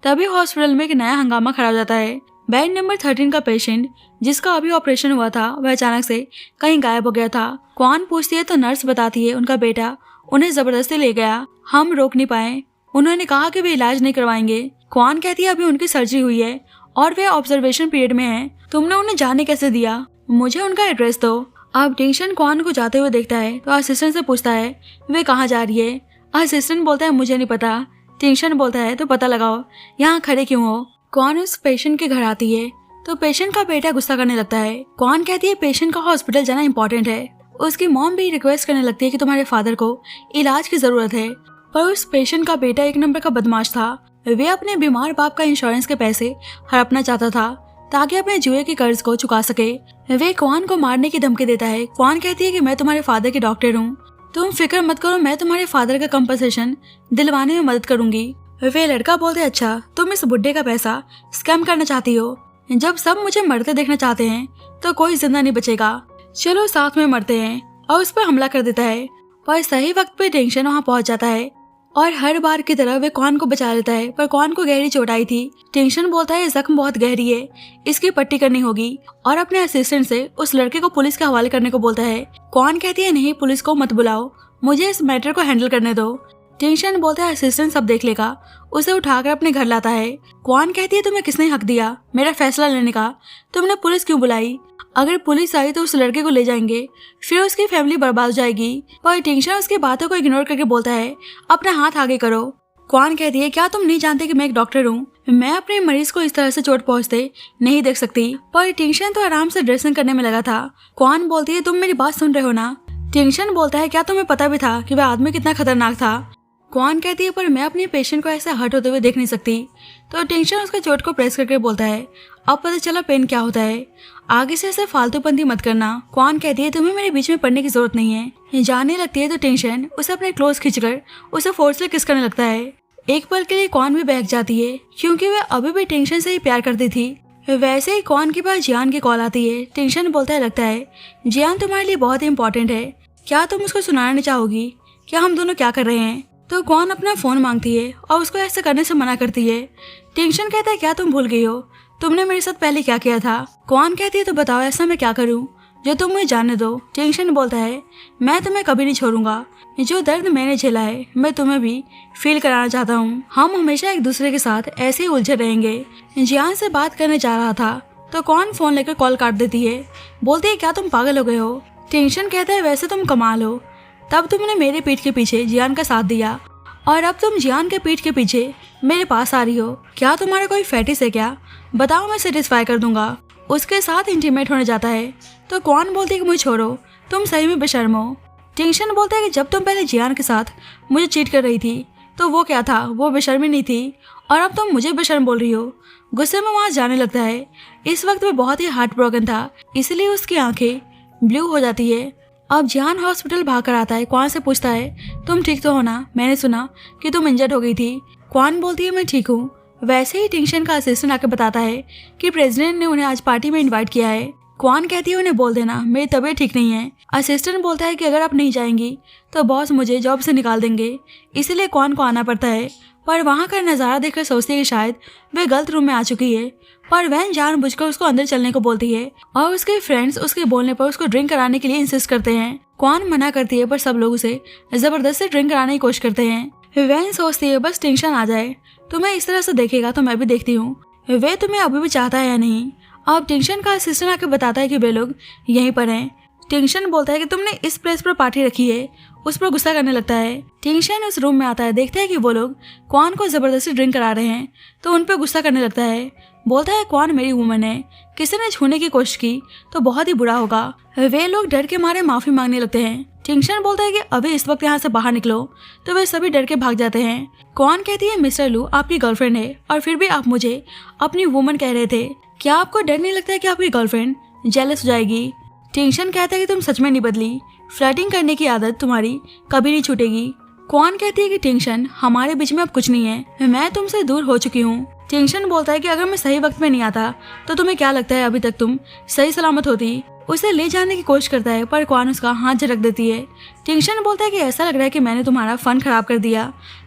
तभी हॉस्पिटल में एक नया हंगामा खड़ा हो जाता है। बेड नंबर 13 का पेशेंट जिसका अभी ऑपरेशन हुआ था वह अचानक से कहीं गायब हो गया था। क्वान पूछती है तो नर्स बताती है उनका बेटा उन्हें जबरदस्ती ले गया, हम रोक नहीं पाए, उन्होंने कहा कि वे इलाज नहीं करवाएंगे। क्वान कहती है अभी उनकी सर्जरी हुई है और वे ऑब्जर्वेशन पीरियड में हैं, तुमने उन्हें जाने कैसे दिया? मुझे उनका एड्रेस दो। अब टेंशन क्वान को जाते हुए देखता है तो असिस्टेंट से पूछता है वे कहाँ जा रही है? असिस्टेंट बोलता है मुझे नहीं पता। टेंशन बोलता है तो पता लगाओ, यहाँ खड़े क्यों हो? क्वान उस पेशेंट के घर आती है तो पेशेंट का बेटा गुस्सा करने लगता है। क्वान कहती है पेशेंट का हॉस्पिटल जाना इम्पोर्टेंट है। उसकी मॉम भी रिक्वेस्ट करने लगती है कि तुम्हारे फादर को इलाज की जरूरत है, पर उस पेशेंट का बेटा एक नंबर का बदमाश था। वे अपने बीमार बाप का इंश्योरेंस के पैसे हड़पना चाहता था, ताकि अपने जुए के कर्ज को चुका सके। वे क्वान को मारने की धमकी देता है। क्वान कहती है कि मैं तुम्हारे फादर की डॉक्टर हूँ, तुम फिक्र मत करो, मैं तुम्हारे फादर का कंपनसेशन दिलवाने में मदद करूंगी। वे लड़का बोलते अच्छा तुम इस बुड्ढे का पैसा स्कैम करना चाहती हो। जब सब मुझे मरते देखना चाहते हैं तो कोई जिंदा नहीं बचेगा, चलो साथ में मरते हैं, और उस पर हमला कर देता है। पर सही वक्त पे टेंशन वहाँ पहुँच जाता है और हर बार की तरह वे क्वान को बचा लेता है। पर क्वान को गहरी चोट आई थी। टेंशन बोलता है जख्म बहुत गहरी है, इसकी पट्टी करनी होगी, और अपने असिस्टेंट से उस लड़के को पुलिस के हवाले करने को बोलता है। क्वान कहती है नहीं, पुलिस को मत बुलाओ, मुझे इस मैटर को हैंडल करने दो। टेंशन बोलता है असिस्टेंट सब देख लेगा, उसे उठाकर अपने घर लाता है। क्वान कहती है तुम्हें किसने हक दिया मेरा फैसला लेने का, तुमने पुलिस क्यों बुलाई, अगर पुलिस आई तो उस लड़के को ले जाएंगे, फिर उसकी फैमिली बर्बाद हो जाएगी। पर टेंशन उसकी बातों को इग्नोर करके बोलता है अपना हाथ आगे करो। क्वान कहती है क्या तुम नहीं जानते कि मैं एक डॉक्टर हूँ, मैं अपने मरीज को इस तरह से चोट पहुँचते नहीं देख सकती। पर टेंशन तो आराम से ड्रेसिंग करने में लगा था। क्वान बोलती है तुम मेरी बात सुन रहे हो ना। टेंशन बोलता है क्या तुम्हें पता भी था कि वह आदमी कितना खतरनाक था। क्वान कहती है पर मैं अपने पेशेंट को ऐसा हर्ट होते हुए देख नहीं सकती। तो टेंशन उसके चोट को प्रेस करके बोलता है अब पता चला पेन क्या होता है, आगे से ऐसे फालतूपंती मत करना। क्वान कहती है तुम्हें मेरे बीच में पड़ने की जरूरत नहीं है। जाने लगती है तो टेंशन उसे अपने क्लोज खींचकर उसे फोर्सली किस करने लगता है। एक पल के लिए क्वान भी बहक जाती है क्योंकि वह अभी भी टेंशन से ही प्यार करती थी। वैसे ही क्वान के पास जियान की कॉल आती है। टेंशन बोलता है लगता है जियान तुम्हारे लिए बहुत ही इंपॉर्टेंट है, क्या तुम उसको सुनाना नहीं चाहोगी क्या हम दोनों क्या कर रहे हैं। तो क्वान अपना फोन मांगती है और उसको ऐसा करने से मना करती है। टेंशन कहता है क्या तुम भूल गई हो तुमने मेरे साथ पहले क्या किया था। क्वान कहती है तो बताओ ऐसा मैं क्या करूं जो तुम मुझे जानने दो। टेंशन बोलता है मैं तुम्हें कभी नहीं छोड़ूंगा, जो दर्द मैंने झेला है मैं तुम्हें भी फील कराना चाहता हूँ, हम हमेशा एक दूसरे के साथ ऐसे ही उलझे रहेंगे। जियान से बात करने जा रहा था तो क्वान फोन लेकर कॉल काट देती है। बोलती है क्या तुम पागल हो गए हो। टेंशन कहता है वैसे तुम कमाल हो, तब तुमने मेरे पीठ के पीछे जियान का साथ दिया और अब तुम जियान के पीठ के पीछे मेरे पास आ रही हो, क्या तुम्हारा कोई फैटिस है क्या, बताओ मैं सेटिस्फाई कर दूंगा। उसके साथ इंटीमेट होने जाता है तो क्वान बोलती है कि मुझे छोड़ो, तुम सही में बेशर्म हो। टेंशन बोलता है कि जब तुम पहले जियान के साथ मुझे चीट कर रही थी तो वो क्या था, वो बेशर्मी नहीं थी, और अब तुम मुझे बेशर्म बोल रही हो। गुस्से में वहाँ जाने लगता है। इस वक्त वो बहुत ही हार्ट ब्रोकन था, इसलिए उसकी आंखें ब्लू हो जाती है। अब जियान हॉस्पिटल भाग कर आता है। क्वान से पूछता है तुम ठीक तो हो ना, मैंने सुना कि तुम इंजर्ड हो गई थी। क्वान बोलती है मैं ठीक हूँ। वैसे ही टेंशन का असिस्टेंट आकर बताता है कि प्रेसिडेंट ने उन्हें आज पार्टी में इनवाइट किया है। क्वान कहती है उन्हें बोल देना मेरी तबीयत ठीक नहीं है। असिस्टेंट बोलता है कि अगर आप नहीं जाएंगी तो बॉस मुझे जॉब से निकाल देंगे, इसीलिए क्वान को आना पड़ता है। पर वहाँ का नज़ारा देखकर सोचती है कि शायद वे गलत रूम में आ चुकी है। पर वैन जानबूझकर उसको अंदर चलने को बोलती है और उसके फ्रेंड्स उसके बोलने पर उसको ड्रिंक कराने के लिए इंसिस्ट करते हैं। क्वान मना करती है पर सब लोग उसे जबरदस्ती ड्रिंक कराने की कोशिश करते हैं। वैन सोचती है बस टेंशन आ जाए, तुम्हें इस तरह से देखेगा तो मैं भी देखती हूँ वे तुम्हें अभी भी चाहता है या नहीं। अब टेंशन का असिस्टेंट आके बताता है कि वे लोग यहीं पर हैं। टेंशन बोलता है कि तुमने इस प्लेस पर पार्टी रखी है, उस पर गुस्सा करने लगता है। टेंशन उस रूम में आता है, देखता है कि वो लोग क्वान को जबरदस्ती ड्रिंक करा रहे हैं तो उन पर गुस्सा करने लगता है। बोलता है क्वान मेरी वुमन है, किसी ने छूने की कोशिश की तो बहुत ही बुरा होगा। वे लोग डर के मारे माफी मांगने लगते हैं। टेंशन बोलता है कि अभी इस वक्त यहाँ से बाहर निकलो तो वे सभी डर के भाग जाते हैं। क्वान कहती है मिस्टर लू आपकी गर्लफ्रेंड है और फिर भी आप मुझे अपनी वुमन कह रहे थे, क्या आपको डर नहीं लगता है कि आपकी गर्लफ्रेंड जेलस हो जाएगी। टेंशन कहता है कि तुम सच में नहीं बदली, फ्लर्टिंग करने की आदत तुम्हारी कभी नहीं छूटेगी। क्वान कहती है कि टेंशन हमारे बीच में अब कुछ नहीं है, मैं तुमसे दूर हो चुकी हूँ। टेंशन बोलता है कि अगर मैं सही वक्त में नहीं आता तो तुम्हें क्या लगता है अभी तक तुम सही सलामत होती। उसे ले जाने की कोशिश करता है पर क्वान उसका हाथ झटक देती है। टेंशन बोलता है कि ऐसा लग रहा है कि मैंने तुम्हारा फन खराब कर दिया,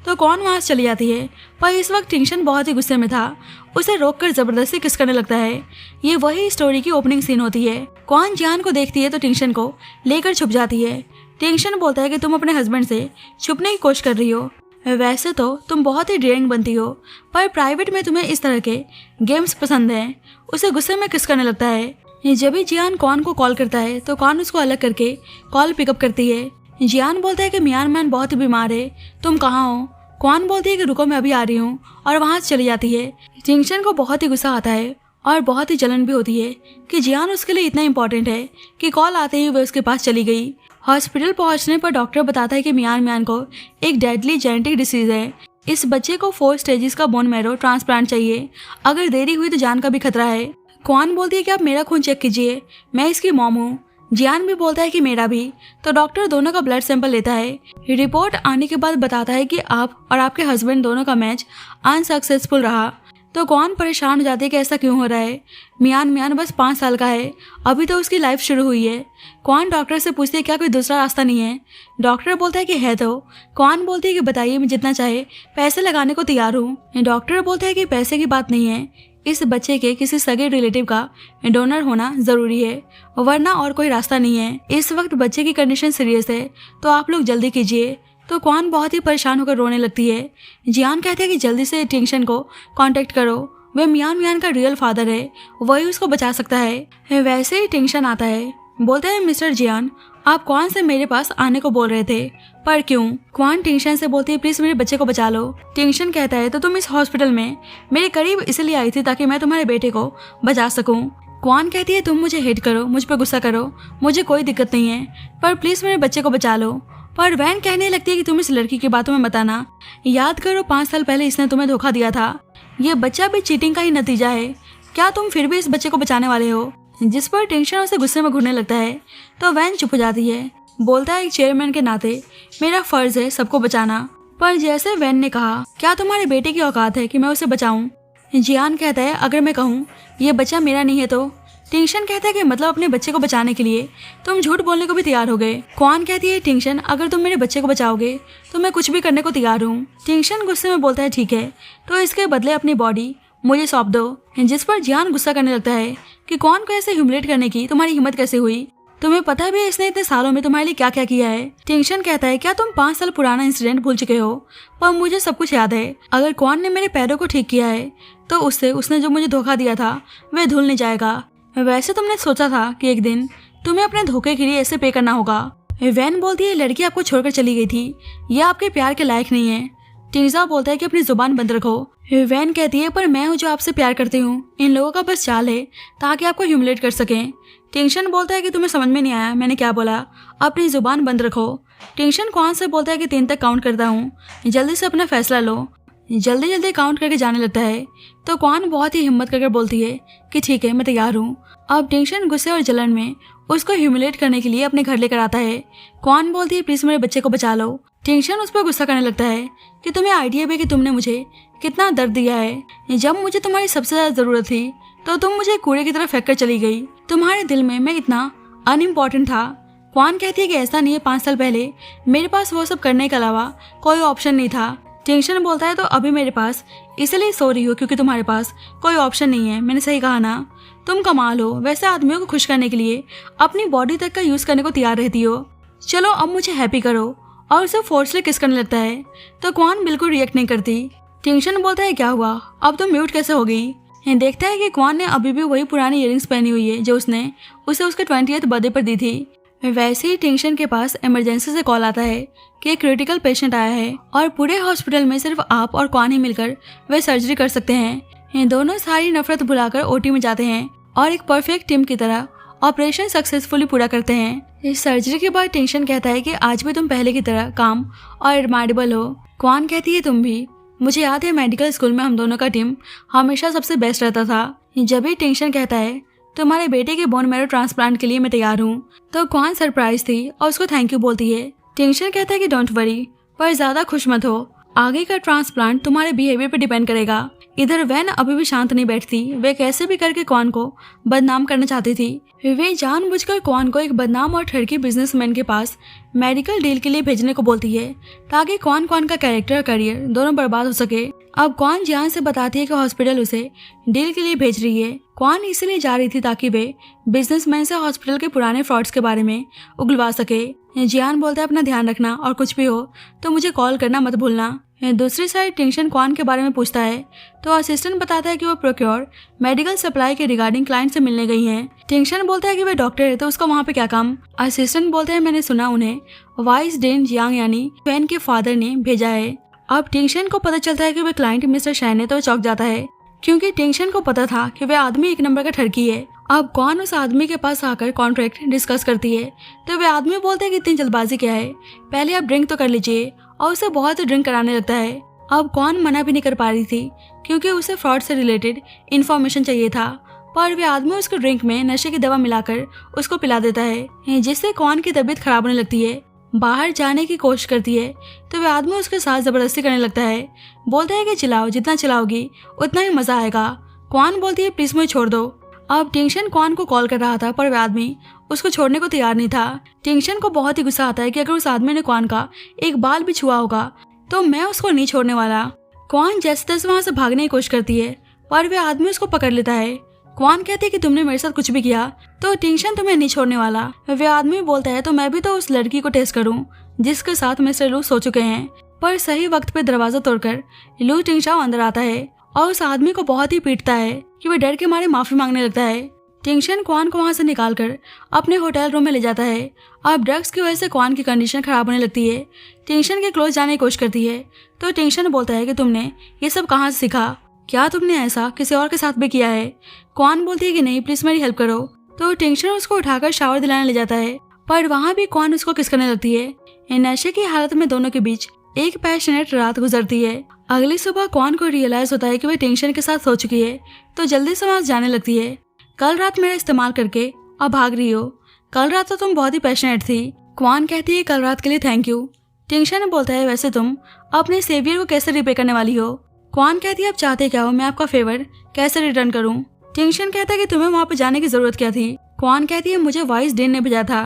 तो क्वान वहाँ से चली जाती है। पर इस वक्त टेंशन बहुत ही गुस्से में था, उसे रोककर जबरदस्ती किस करने लगता है। ये वही स्टोरी की ओपनिंग सीन होती है। क्वान जियान को देखती है तो टेंशन को लेकर छुप जाती है। टेंशन बोलता है कि तुम अपने हस्बैंड से छुपने की कोशिश कर रही हो, वैसे तो तुम बहुत ही डेयरिंग बनती हो पर प्राइवेट में तुम्हें इस तरह के गेम्स पसंद हैं। उसे गुस्से में किस करने लगता है। जब भी जियान क्वान को कॉल करता है तो क्वान उसको अलग करके कॉल पिकअप करती है। जियान बोलता है कि मियान मैन बहुत ही बीमार है, तुम कहाँ हो। क्वान बोलती है कि रुको मैं अभी आ रही हूँ और वहाँ से चली जाती है। टेंशन को बहुत ही गुस्सा आता है और बहुत ही जलन भी होती है कि जियान उसके लिए इतना इम्पोर्टेंट है कि कॉल आते ही वह उसके पास चली गई। हॉस्पिटल पहुंचने पर डॉक्टर बताता है कि मियान को एक डेडली जेनेटिक डिसीज है। इस बच्चे को 4 स्टेजेस का बोन मैरो ट्रांसप्लांट चाहिए, अगर देरी हुई तो जान का भी खतरा है। क्वान बोलती है कि आप मेरा खून चेक कीजिए, मैं इसकी मॉम हूँ। जियान भी बोलता है कि मेरा भी। तो डॉक्टर दोनों का ब्लड सैंपल लेता है। रिपोर्ट आने के बाद बताता है कि आप और आपके हस्बैंड दोनों का मैच अनसक्सेसफुल रहा। तो क्वान परेशान हो जाती है कि ऐसा क्यों हो रहा है। मियान बस 5 साल का है, अभी तो उसकी लाइफ शुरू हुई है। क्वान डॉक्टर से पूछती है क्या कोई दूसरा रास्ता नहीं है। डॉक्टर बोलता है कि है। तो क्वान बोलती है कि बताइए, मैं जितना चाहे पैसे लगाने को तैयार हूँ। डॉक्टर बोलता है कि पैसे की बात नहीं है, इस बच्चे के किसी सगे रिलेटिव का डोनर होना जरूरी है, वरना और कोई रास्ता नहीं है। इस वक्त बच्चे की कंडीशन सीरियस है, तो आप लोग जल्दी कीजिए। तो क्वान बहुत ही परेशान होकर रोने लगती है। जियान कहते हैं कि जल्दी से टिंगशन को कांटेक्ट करो, वह मियान का रियल फादर है, वही उसको बचा सकता है। वैसे ही टिंगशन आता है, बोलते हैं मिस्टर जियान, आप क्वान से मेरे पास आने को बोल रहे थे, पर क्यों? क्वान टिंगशन से बोलती है प्लीज मेरे बच्चे को बचा लो। टिंगशन कहता है तो तुम इस हॉस्पिटल में मेरे करीब इसलिए आई थी ताकि मैं तुम्हारे बेटे को बचा सकूं। क्वान कहती है तुम मुझे हेट करो, मुझ पर गुस्सा करो, मुझे कोई दिक्कत नहीं है, पर प्लीज मेरे बच्चे को बचा लो। पर वैन कहने लगती है कि तुम इस लड़की की बातों में मत आना, याद करो 5 साल पहले इसने तुम्हें धोखा दिया था, ये बच्चा भी चीटिंग का ही नतीजा है, क्या तुम फिर भी इस बच्चे को बचाने वाले हो? जिस पर टिंगशन उसे गुस्से में घूरने लगता है। तो वैन चुप हो जाती है, बोलता है एक चेयरमैन के नाते मेरा फर्ज है सबको बचाना। पर जैसे वैन ने कहा, क्या तुम्हारे बेटे की औकात है कि मैं उसे बचाऊं? जियान कहता है अगर मैं कहूँ ये बच्चा मेरा नहीं है तो? टिंगशन कहता है कि मतलब अपने बच्चे को बचाने के लिए तुम झूठ बोलने को भी तैयार हो गए। क्वान कहती है टिंगशन अगर तुम मेरे बच्चे को बचाओगे तो मैं कुछ भी करने को तैयार हूँ। टिंगशन गुस्से में बोलता है ठीक है, तो इसके बदले अपनी बॉडी मुझे सौंप दो। जिस पर जियान गुस्सा करने लगता है कि क्वान को ऐसे ह्यूमिलेट करने की तुम्हारी हिम्मत कैसे हुई? तुम्हें पता भी है इसने इतने सालों में तुम्हारे लिए क्या क्या किया है? टिंगशन कहता है क्या तुम 5 साल पुराना इंसिडेंट भूल चुके हो? पर मुझे सब कुछ याद है। अगर क्वान ने मेरे पैरों को ठीक किया है तो उससे उसने जो मुझे धोखा दिया था वह धुल नहीं जाएगा। वैसे तुमने सोचा था कि एक दिन तुम्हें अपने धोखे के लिए ऐसे पे करना होगा। वैन बोलती है लड़की आपको छोड़कर चली गई थी, यह आपके प्यार के लायक नहीं है। टिंगजा बोलता है कि अपनी जुबान बंद रखो। वैन कहती है पर मैं हूँ जो आपसे प्यार करती हूँ, इन लोगों का बस चाल है ताकि आपको ह्यूमिलेट कर सकें। टिंगशन बोलता है कि तुम्हें समझ में नहीं आया मैंने क्या बोला, अपनी जुबान बंद रखो। टिंगशन क्वान से बोलता है कि 3 तक काउंट करता हूँ, जल्दी से अपना फैसला लो। जल्दी जल्दी काउंट करके जाने लगता है। तो क्वान बहुत ही हिम्मत करके बोलती है कि ठीक है मैं तैयार हूँ। अब टिंगशन गुस्से और जलन में उसको ह्यूमिलेट करने के लिए अपने घर लेकर आता है। क्वान बोलती है प्लीज मेरे बच्चे को बचा लो। टिंगशन उस पर गुस्सा करने लगता है कि तुम्हें आइडिया भी कि तुमने मुझे कितना दर्द दिया है। जब मुझे तुम्हारी सबसे ज्यादा जरूरत थी तो तुम मुझे कूड़े की तरफ फेंक कर चली गई, तुम्हारे दिल में मैं इतना अनइम्पॉर्टेंट था। क्वान कहती है कि ऐसा नहीं है, 5 साल पहले मेरे पास वो सब करने के अलावा कोई ऑप्शन नहीं था। टिंगशन बोलता है तो अभी मेरे पास इसलिए सो रही हो क्योंकि तुम्हारे पास कोई ऑप्शन नहीं है, मैंने सही कहा ना? तुम कमाल हो, वैसे आदमियों को खुश करने के लिए अपनी बॉडी तक का यूज करने को तैयार रहती हो। चलो अब मुझे हैप्पी करो। और उसे फोर्सली किस करने लगता है। तो क्वान बिल्कुल रिएक्ट नहीं करती। टिंगशन बोलता है क्या हुआ, अब तुम म्यूट कैसे हो गई? देखता है कि क्वान ने अभी भी वही पुरानी इयरिंग्स पहनी हुई है जो उसने उसे उसके 20th बर्थडे पर दी थी। वैसे ही टिंगशन के पास इमरजेंसी से कॉल आता है कि एक क्रिटिकल पेशेंट आया है और पूरे हॉस्पिटल में सिर्फ आप और क्वान ही मिलकर वे सर्जरी कर सकते हैं। दोनों सारी नफरत भुलाकर ओटी में जाते हैं और एक परफेक्ट टीम की तरह ऑपरेशन सक्सेसफुली पूरा करते हैं। इस सर्जरी के बाद टिंगशन कहता है कि आज भी तुम पहले की तरह काम और एडमायरेबल हो। क्वान कहती है तुम भी, मुझे याद है मेडिकल स्कूल में हम दोनों का टीम हमेशा सबसे बेस्ट रहता था। जब भी टिंगशन कहता है तुम्हारे बेटे के बोन मैरो ट्रांसप्लांट के लिए मैं तैयार हूँ, तो क्वान सरप्राइज थी और उसको थैंक यू बोलती है। टिंगशन कहता है कि डोंट वरी, पर ज्यादा खुश मत हो, आगे का ट्रांसप्लांट तुम्हारे बिहेवियर पर डिपेंड करेगा। इधर वैन अभी भी शांत नहीं बैठती, वे कैसे भी करके क्वान को बदनाम करना चाहती थी। वे जानबूझकर क्वान को एक बदनाम और ठरकी बिजनेसमैन के पास मेडिकल डील के लिए भेजने को बोलती है ताकि क्वान का कैरेक्टर और करियर दोनों बर्बाद हो सके। अब क्वान जियान से बताती है कि हॉस्पिटल उसे डील के लिए भेज रही है। क्वान इसलिए जा रही थी ताकि वे बिजनेसमैन से हॉस्पिटल के पुराने फ्रॉड्स के बारे में उगलवा सके। जियान बोलता है अपना ध्यान रखना और कुछ भी हो तो मुझे कॉल करना मत भूलना। दूसरी साइड टिंगशन क्वान के बारे में पूछता है तो असिस्टेंट बताता है कि वो प्रोक्योर मेडिकल सप्लाई के रिगार्डिंग क्लाइंट से मिलने गई हैं। टिंगशन बोलता है कि वे डॉक्टर है तो उसका वहाँ पे क्या काम। असिस्टेंट बोलते हैं मैंने सुना उन्हें वाइस डेन जियांग यानी वैन के फादर ने भेजा है। अब टिंगशन को पता चलता है कि वे क्लाइंट मिस्टर शैन है तो चौंक जाता है क्योंकि टिंगशन को पता था कि वह आदमी 1 नंबर का ठरकी है। अब क्वान उस आदमी के पास आकर कॉन्ट्रैक्ट डिस्कस करती है तो वे आदमी बोलते हैं कि इतनी जल्दबाजी क्या है, पहले आप ड्रिंक तो कर लीजिए, और उसे बहुत ड्रिंक कराने लगता है। अब क्वान मना भी नहीं कर पा रही थी क्योंकि उसे फ्रॉड से रिलेटेड इन्फॉर्मेशन चाहिए था। पर वे आदमी उसको ड्रिंक में नशे की दवा मिलाकर उसको पिला देता है, जिससे क्वान की तबीयत खराब होने लगती है। बाहर जाने की कोशिश करती है तो वे आदमी उसके साथ जबरदस्ती करने लगता है। बोलता है कि चिल्लाओ, जितना चिल्लाओगी उतना ही मजा आएगा। क्वान बोलती है प्लीज मुझे छोड़ दो। अब टिंगशन क्वान को कॉल कर रहा था पर वे आदमी उसको छोड़ने को तैयार नहीं था। टिंगशन को बहुत ही गुस्सा आता है कि अगर उस आदमी ने क्वान का एक बाल भी छुआ होगा तो मैं उसको नहीं छोड़ने वाला। क्वान जैसे तैसे वहां से भागने की कोशिश करती है पर वे आदमी उसको पकड़ लेता है। क्वान कहती है कि तुमने मेरे साथ कुछ भी किया तो टिंगशन तुम्हें नहीं छोड़ने वाला। वे आदमी बोलता है तो मैं भी तो उस लड़की को टेस्ट करूं जिसके साथ मिस्टर लू सो चुके हैं। पर सही वक्त पे दरवाजा तोड़कर लू टिंगशाओ अंदर आता है और उस आदमी को बहुत ही पीटता है कि वह डर के मारे माफी मांगने लगता है। टिंगशन क्वान को वहां से निकालकर अपने होटल रूम में ले जाता है। अब ड्रग्स की वजह से क्वान की कंडीशन खराब होने लगती है। टिंगशन के क्लोज जाने की कोशिश करती है तो टिंगशन बोलता है कि तुमने ये सब कहाँ से सीखा, क्या तुमने ऐसा किसी और के साथ भी किया है। क्वान बोलती है कि नहीं, प्लीज मेरी हेल्प करो। तो टिंगशन उसको उठाकर शावर दिलाने ले जाता है पर वहाँ भी क्वान उसको किस करने लगती है। नशे की हालत में दोनों के बीच एक पैशनेट रात गुजरती है। अगली सुबह क्वान को रियलाइज होता है कि वह टिंगशन के साथ सो चुकी है तो जल्दी से वहां जाने लगती है। कल रात मेरा इस्तेमाल करके अब भाग रही हो, कल रात तो तुम बहुत ही पैशनेट थी। क्वान कहती है कल रात के लिए थैंक यू। टिंगशन बोलता है वैसे तुम अपने सेवियर को कैसे रिपे करने वाली हो। क्वान कहती है आप चाहते क्या हो, मैं आपका फेवर कैसे रिटर्न करूं। टिंगशन कहता है कि तुम्हें वहां पर जाने की जरूरत क्या थी। क्वान कहती है मुझे वाइस डेन ने भेजा था।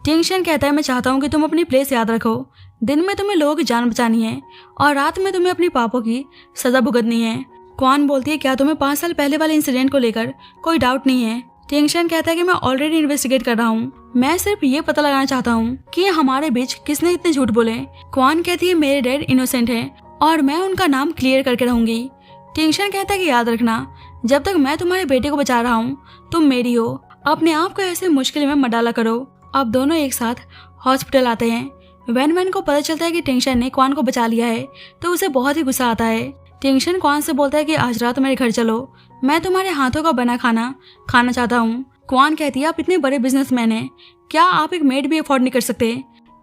टिंगशन कहता है मैं चाहता हूँ कि तुम अपनी प्लेस याद रखो। दिन में तुम्हें लोगों की जान बचानी है और रात में तुम्हें अपने पापों की सजा भुगतनी है। क्वान बोलती है क्या तुम्हें 5 साल पहले वाले इंसिडेंट को लेकर कोई डाउट नहीं है। टिंगशन कहता है कि मैं ऑलरेडी इन्वेस्टिगेट कर रहा हूँ, मैं सिर्फ ये पता लगाना चाहता हूँ कि हमारे बीच किसने इतने झूठ बोले। क्वान कहती है मेरे डैड इनोसेंट है और मैं उनका नाम क्लियर करके रहूंगी। टिंगशन कहता है कि याद रखना जब तक मैं तुम्हारे बेटे को बचा रहा हूँ तुम मेरी हो, अपने आप को ऐसे मुश्किल में मत डाला करो। अब दोनों एक साथ हॉस्पिटल आते हैं। वैन को पता चलता है कि टिंगशन ने क्वान को बचा लिया है तो उसे बहुत ही गुस्सा आता है। टिंगशन क्वान से बोलता है कि आज रात मेरे घर चलो, मैं तुम्हारे हाथों का बना खाना खाना चाहता हूँ। क्वान कहती है आप इतने बड़े बिजनेसमैन हैं, क्या आप एक मेड भी अफोर्ड नहीं कर सकते।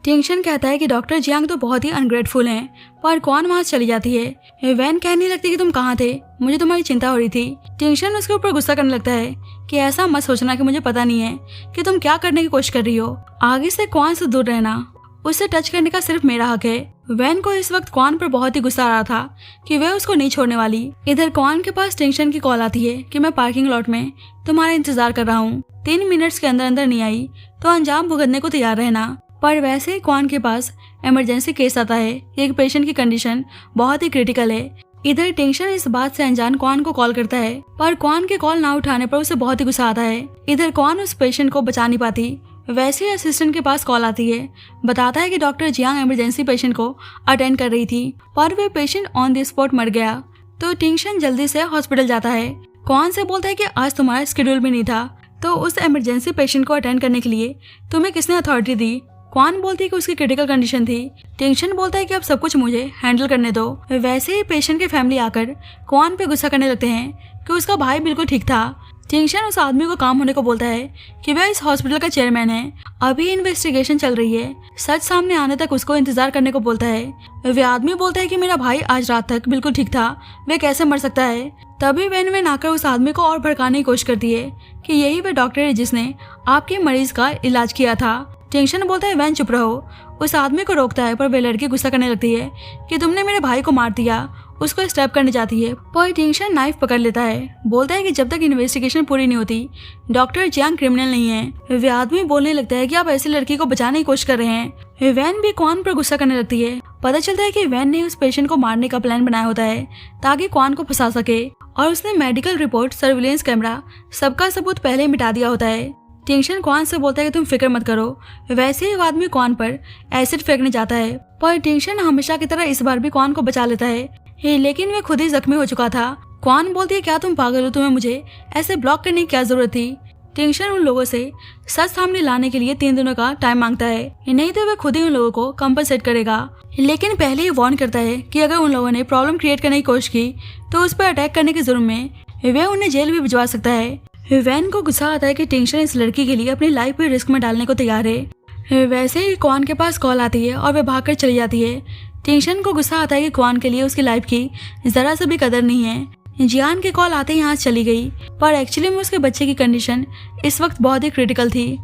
टिंगशन कहता है कि डॉक्टर जियांग तो बहुत ही अनग्रेटफुल हैं, पर क्वान वहां चली जाती है। वैन कहने लगती कि तुम कहाँ थे, मुझे तुम्हारी चिंता हो रही थी। टिंगशन उसके ऊपर गुस्सा करने लगता है कि ऐसा मत सोचना कि मुझे पता नहीं है कि तुम क्या करने की कोशिश कर रही हो। आगे से क्वान से दूर रहना, उसे टच करने का सिर्फ मेरा हक है। वैन को इस वक्त क्वान पर बहुत ही गुस्सा आ रहा था कि वह उसको नहीं छोड़ने वाली। इधर क्वान के पास टिंगशन की कॉल आती है कि मैं पार्किंग लॉट में तुम्हारा इंतजार कर रहा हूँ, 3 मिनट्स के अंदर अंदर नहीं आई तो अंजाम भुगतने को तैयार रहना। पर वैसे ही क्वान के पास इमरजेंसी केस आता है, एक पेशेंट की कंडीशन बहुत ही क्रिटिकल है। इधर टिंगशन इस बात से अनजान क्वान को कॉल करता है पर क्वान के कॉल ना उठाने पर उसे बहुत ही गुस्सा आता है। इधर क्वान उस पेशेंट को बचा नहीं पाती। वैसे ही असिस्टेंट के पास कॉल आती है, बताता है कि डॉक्टर जियांग इमरजेंसी पेशेंट को अटेंड कर रही थी पर वे पेशेंट ऑन द स्पॉट मर गया। तो टिंगशन जल्दी से हॉस्पिटल जाता है। क्वान से बोलता है कि आज तुम्हारा शेड्यूल भी नहीं था तो उस इमरजेंसी पेशेंट को अटेंड करने के लिए तुम्हें किसने अथॉरिटी दी। क्वान बोलती है कि उसकी क्रिटिकल कंडीशन थी। टिंगशन बोलता है कि अब सब कुछ मुझे हैंडल करने दो। वैसे ही पेशेंट की फैमिली आकर क्वान पे गुस्सा करने लगते हैं कि उसका भाई बिल्कुल ठीक था। टिंगशन उस आदमी को काम होने को बोलता है कि वह इस हॉस्पिटल का चेयरमैन है, अभी इन्वेस्टिगेशन चल रही है, सच सामने आने तक उसको इंतजार करने को बोलता है। वह आदमी बोलता है कि मेरा भाई आज रात तक बिल्कुल ठीक था, वह कैसे मर सकता है। तभी वैन आकर उस आदमी को और भड़काने की कोशिश करती है कि यही वह डॉक्टर है जिसने आपके मरीज का इलाज किया था। टिंगशन बोलता है वैन चुप रहो, उस आदमी को रोकता है पर वह लड़की गुस्सा करने लगती है कि तुमने मेरे भाई को मार दिया। उसको स्टैब करने जाती है पर टिंगशन नाइफ पकड़ लेता है, बोलता है कि जब तक इन्वेस्टिगेशन पूरी नहीं होती डॉक्टर जियांग क्रिमिनल नहीं है। वे आदमी बोलने लगता है कि आप ऐसी लड़की को बचाने की कोशिश कर रहे हैं। वैन भी क्वान पर गुस्सा करने लगती है। पता चलता है कि वैन ने उस पेशेंट को मारने का प्लान बनाया होता है ताकि क्वान को फंसा सके और उसने मेडिकल रिपोर्ट, सर्विलेंस कैमरा सबका सबूत पहले ही मिटा दिया होता है। टिंगशन क्वान से बोलता है कि तुम फिक्र मत करो। वैसे ही वो आदमी क्वान पर एसिड फेंकने जाता है पर टिंगशन हमेशा की तरह इस बार भी क्वान को बचा लेता है, लेकिन वह खुद ही जख्मी हो चुका था। क्वान बोलती है क्या तुम पागल हो, तुम्हें मुझे ऐसे ब्लॉक करने की क्या जरूरत थी। टिंगशन उन लोगों से सच सामने लाने के लिए 3 दिनों का टाइम मांगता है, नहीं तो वह खुद ही उन लोगों को कंपनसेट करेगा। लेकिन पहले ही वार्न करता है कि अगर उन लोगों ने प्रॉब्लम क्रिएट करने की कोशिश की तो उस पर अटैक करने के जुर्म में वह उन्हें जेल भी भिजवा सकता है। वैन को गुस्सा आता है कि टिंगशन इस लड़की के लिए अपनी लाइफ भी रिस्क में डालने को तैयार है। वैसे ही क्वान के पास कॉल आती है और वह भागकर चली जाती है। टिंगशन को गुस्सा आता है कि क्वान के लिए उसकी लाइफ की जरा से भी कदर नहीं है। जियान की कॉल आते ही यहाँ चली गई, पर एक्चुअली में उसके बच्चे की कंडीशन इस वक्त बहुत ही क्रिटिकल थी।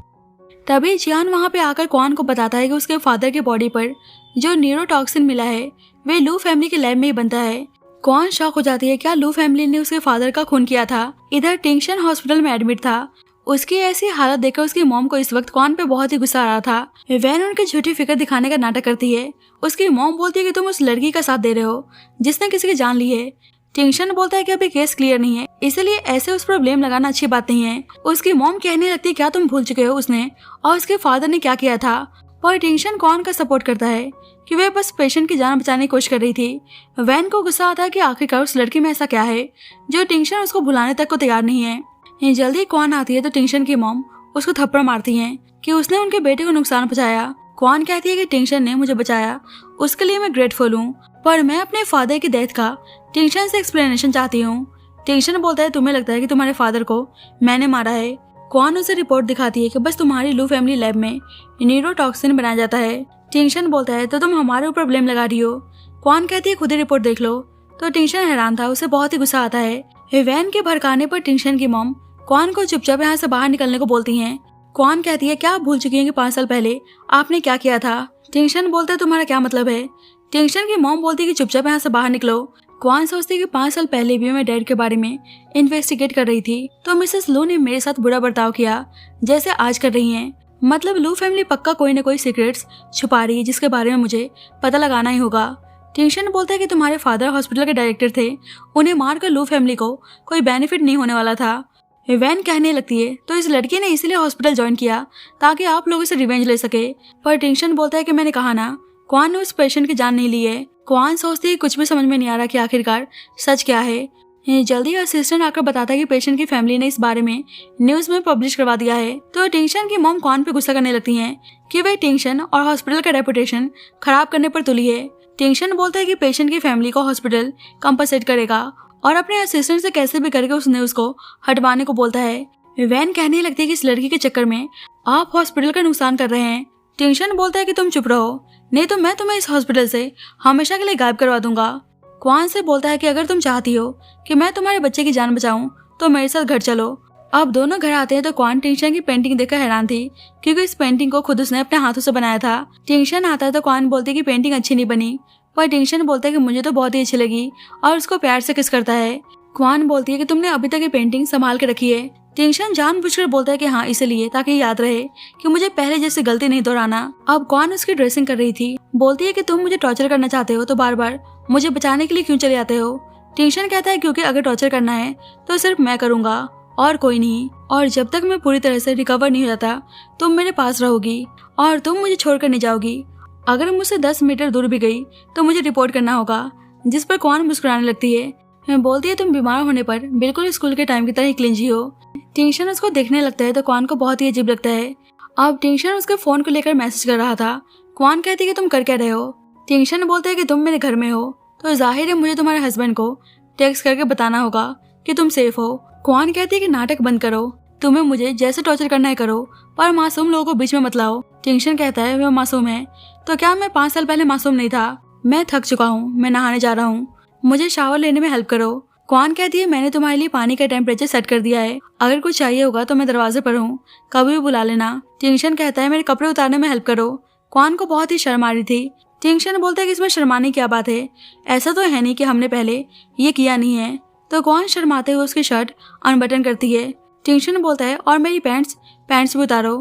तभी जियान वहाँ पे आकर क्वान को बताता है कि उसके फादर के बॉडी पर जो न्यूरोटॉक्सिन मिला है वे लू फैमिली के लैब में ही बनता है। क्वान शॉक हो जाती है, क्या लू फैमिली ने उसके फादर का खून किया था। इधर टिंगशन हॉस्पिटल में एडमिट था। उसकी ऐसी हालत देखकर उसकी मॉम को इस वक्त क्वान पे बहुत ही गुस्सा आ रहा था। वैन उनकी झूठी फिक्र दिखाने का नाटक करती है। उसकी मॉम बोलती है कि तुम उस लड़की का साथ दे रहे हो जिसने किसी की जान ली है। टिंगशन बोलता है कि अभी केस क्लियर नहीं है, इसलिए ऐसे उस पर ब्लेम लगाना अच्छी बात नहीं है। उसकी मॉम कहने लगती है, क्या तुम भूल चुके हो उसने और उसके फादर ने क्या किया था। पर टिंगशन क्वान का सपोर्ट करता है कि वे बस पेशेंट की जान बचाने की कोशिश कर रही थी। वैन को गुस्सा आता है कि आखिरकार उस लड़की में ऐसा क्या है जो टिंगशन उसको भुलाने तक को तैयार नहीं है। जल्दी क्वान आती है तो टिंगशन की मॉम उसको थप्पड़ मारती है कि उसने उनके बेटे को नुकसान पहुंचाया। क्वान कहती है कि टिंगशन ने मुझे बचाया, उसके लिए मैं ग्रेटफुल हूँ, पर मैं अपने फादर की डेथ का टिंगशन से एक्सप्लेनेशन चाहती हूँ। टिंगशन बोलता है, तुम्हें लगता है कि तुम्हारे फादर को मैंने मारा है। क्वान उसे रिपोर्ट दिखाती है कि बस तुम्हारी लू फैमिली लैब में न्यूरोटॉक्सिन बनाया जाता है। टिंगशन बोलता है, तो तुम हमारे ऊपर ब्लेम लगा रही हो। क्वान कहती है, खुद ही रिपोर्ट देख लो। तो टिंगशन हैरान था, उसे बहुत ही गुस्सा आता है। वैन के भड़काने पर टिंगशन की मॉम क्वान को चुपचाप यहाँ से बाहर निकलने को बोलती हैं। क्वान कहती है, क्या आप भूल चुकी हैं कि 5 साल पहले आपने क्या किया था। टिंगशन बोलता है, तुम्हारा क्या मतलब है। टिंगशन की मॉम बोलती है कि चुपचाप यहाँ से बाहर निकलो। क्वान सोचती है कि 5 साल पहले भी मैं डैड के बारे में इन्वेस्टिगेट कर रही थी, तो मिसेस लू ने मेरे साथ बुरा बर्ताव किया जैसे आज कर रही हैं। मतलब लू फैमिली पक्का कोई न कोई सीक्रेट्स छुपा रही है जिसके बारे में मुझे पता लगाना ही होगा। टिंगशन बोलता है कि तुम्हारे फादर हॉस्पिटल के डायरेक्टर थे, उन्हें मारकर लू फैमिली को कोई बेनिफिट नहीं होने वाला था। वैन कहने लगती है, तो इस लड़की ने इसलिए हॉस्पिटल ज्वाइन किया ताकि आप लोगों से रिवेंज ले सके। पर टिंगशन बोलता है कि मैंने कहा ना, क्वान ने उस पेशेंट की जान नहीं ली है। क्वान सोचती है कुछ भी समझ में नहीं आ रहा कि आखिरकार सच क्या है। जल्दी असिस्टेंट आकर बताता है कि पेशेंट की फैमिली ने इस बारे में न्यूज में पब्लिश करवा दिया है। तो टिंगशन की मॉम क्वान पे गुस्सा करने लगती हैं कि वे टिंगशन और हॉस्पिटल का रेपुटेशन खराब करने पर तुली है। टिंगशन बोलता है कि पेशेंट की फैमिली को हॉस्पिटल कंपनसेट करेगा और अपने असिस्टेंट से कैसे भी करके उस न्यूज को हटवाने को बोलता है। वैन कहने लगती है कि इस लड़की के चक्कर में आप हॉस्पिटल का नुकसान कर रहे हैं। टिंगशन बोलता है कि तुम चुप रहो, नहीं तो मैं तुम्हें इस हॉस्पिटल से हमेशा के लिए गायब करवा दूंगा। क्वान से बोलता है कि अगर तुम चाहती हो कि मैं तुम्हारे बच्चे की जान बचाऊं तो मेरे साथ घर चलो। अब दोनों घर आते हैं तो क्वान टिंगशन की पेंटिंग देखकर हैरान थी, क्योंकि इस पेंटिंग को खुद उसने अपने हाथों से बनाया था। टिंगशन आता है तो क्वान बोलती है कि पेंटिंग अच्छी नहीं बनी, पर टिंगशन बोलता है कि मुझे तो बहुत ही अच्छी लगी और उसको प्यार से किस करता है। क्वान बोलती है कि तुमने अभी तक ये पेंटिंग संभाल के रखी है। टिंगशन जानबूझकर बोलता है कि हाँ, इसलिए ताकि याद रहे कि मुझे पहले जैसी गलती नहीं दोहराना। अब क्वान उसकी ड्रेसिंग कर रही थी, बोलती है कि तुम मुझे टॉर्चर करना चाहते हो तो बार बार मुझे बचाने के लिए क्यों चले आते हो। टिंगशन कहता है क्योंकि अगर टॉर्चर करना है तो सिर्फ मैं करूंगा और कोई नहीं, और जब तक मैं पूरी तरह से रिकवर नहीं हो जाता तुम मेरे पास रहोगी और तुम मुझे छोड़कर नहीं जाओगी। अगर मुझसे 10 मीटर दूर भी गई तो मुझे रिपोर्ट करना होगा। जिस पर क्वान मुस्कुराने लगती है, बोलती है तुम बीमार होने पर बिल्कुल स्कूल के टाइम की तरह ही क्लिंजी हो। टिंगशन उसको देखने लगता है तो क्वान को बहुत ही अजीब लगता है। अब टिंगशन उसके फोन को लेकर मैसेज कर रहा था। क्वान कहती है कि तुम कर क्या रहे हो। टिंगशन बोलता है कि तुम मेरे घर में हो तो जाहिर है मुझे तुम्हारे हस्बैंड को टेक्स्ट करके बताना होगा कि तुम सेफ हो। क्वान कहती है कि नाटक बंद करो, तुम्हें मुझे जैसे टॉर्चर करना है करो, पर मासूम लोगों को बीच में मत लाओ। टिंगशन कहता है वह मासूम है, तो क्या मैं 5 साल पहले मासूम नहीं था। मैं थक चुका हूँ, मैं नहाने जा रहा हूँ, मुझे शावर लेने में हेल्प करो। क्वान कहती है मैंने तुम्हारे लिए पानी का टेम्परेचर सेट कर दिया है, अगर कुछ चाहिए होगा तो मैं दरवाजे पर हूँ, कभी भी बुला लेना। टिंगशन कहता है मेरे कपड़े उतारने में हेल्प करो। क्वान को बहुत ही शर्म आ रही थी। टिंगशन बोलता है कि इसमें शर्माने की क्या बात है, ऐसा तो है नहीं कि हमने पहले ये किया नहीं है। तो क्वान शर्माते हुए उसकी शर्ट अनबटन करती है। टिंगशन बोलता है और मेरी पैंट्स भी उतारो।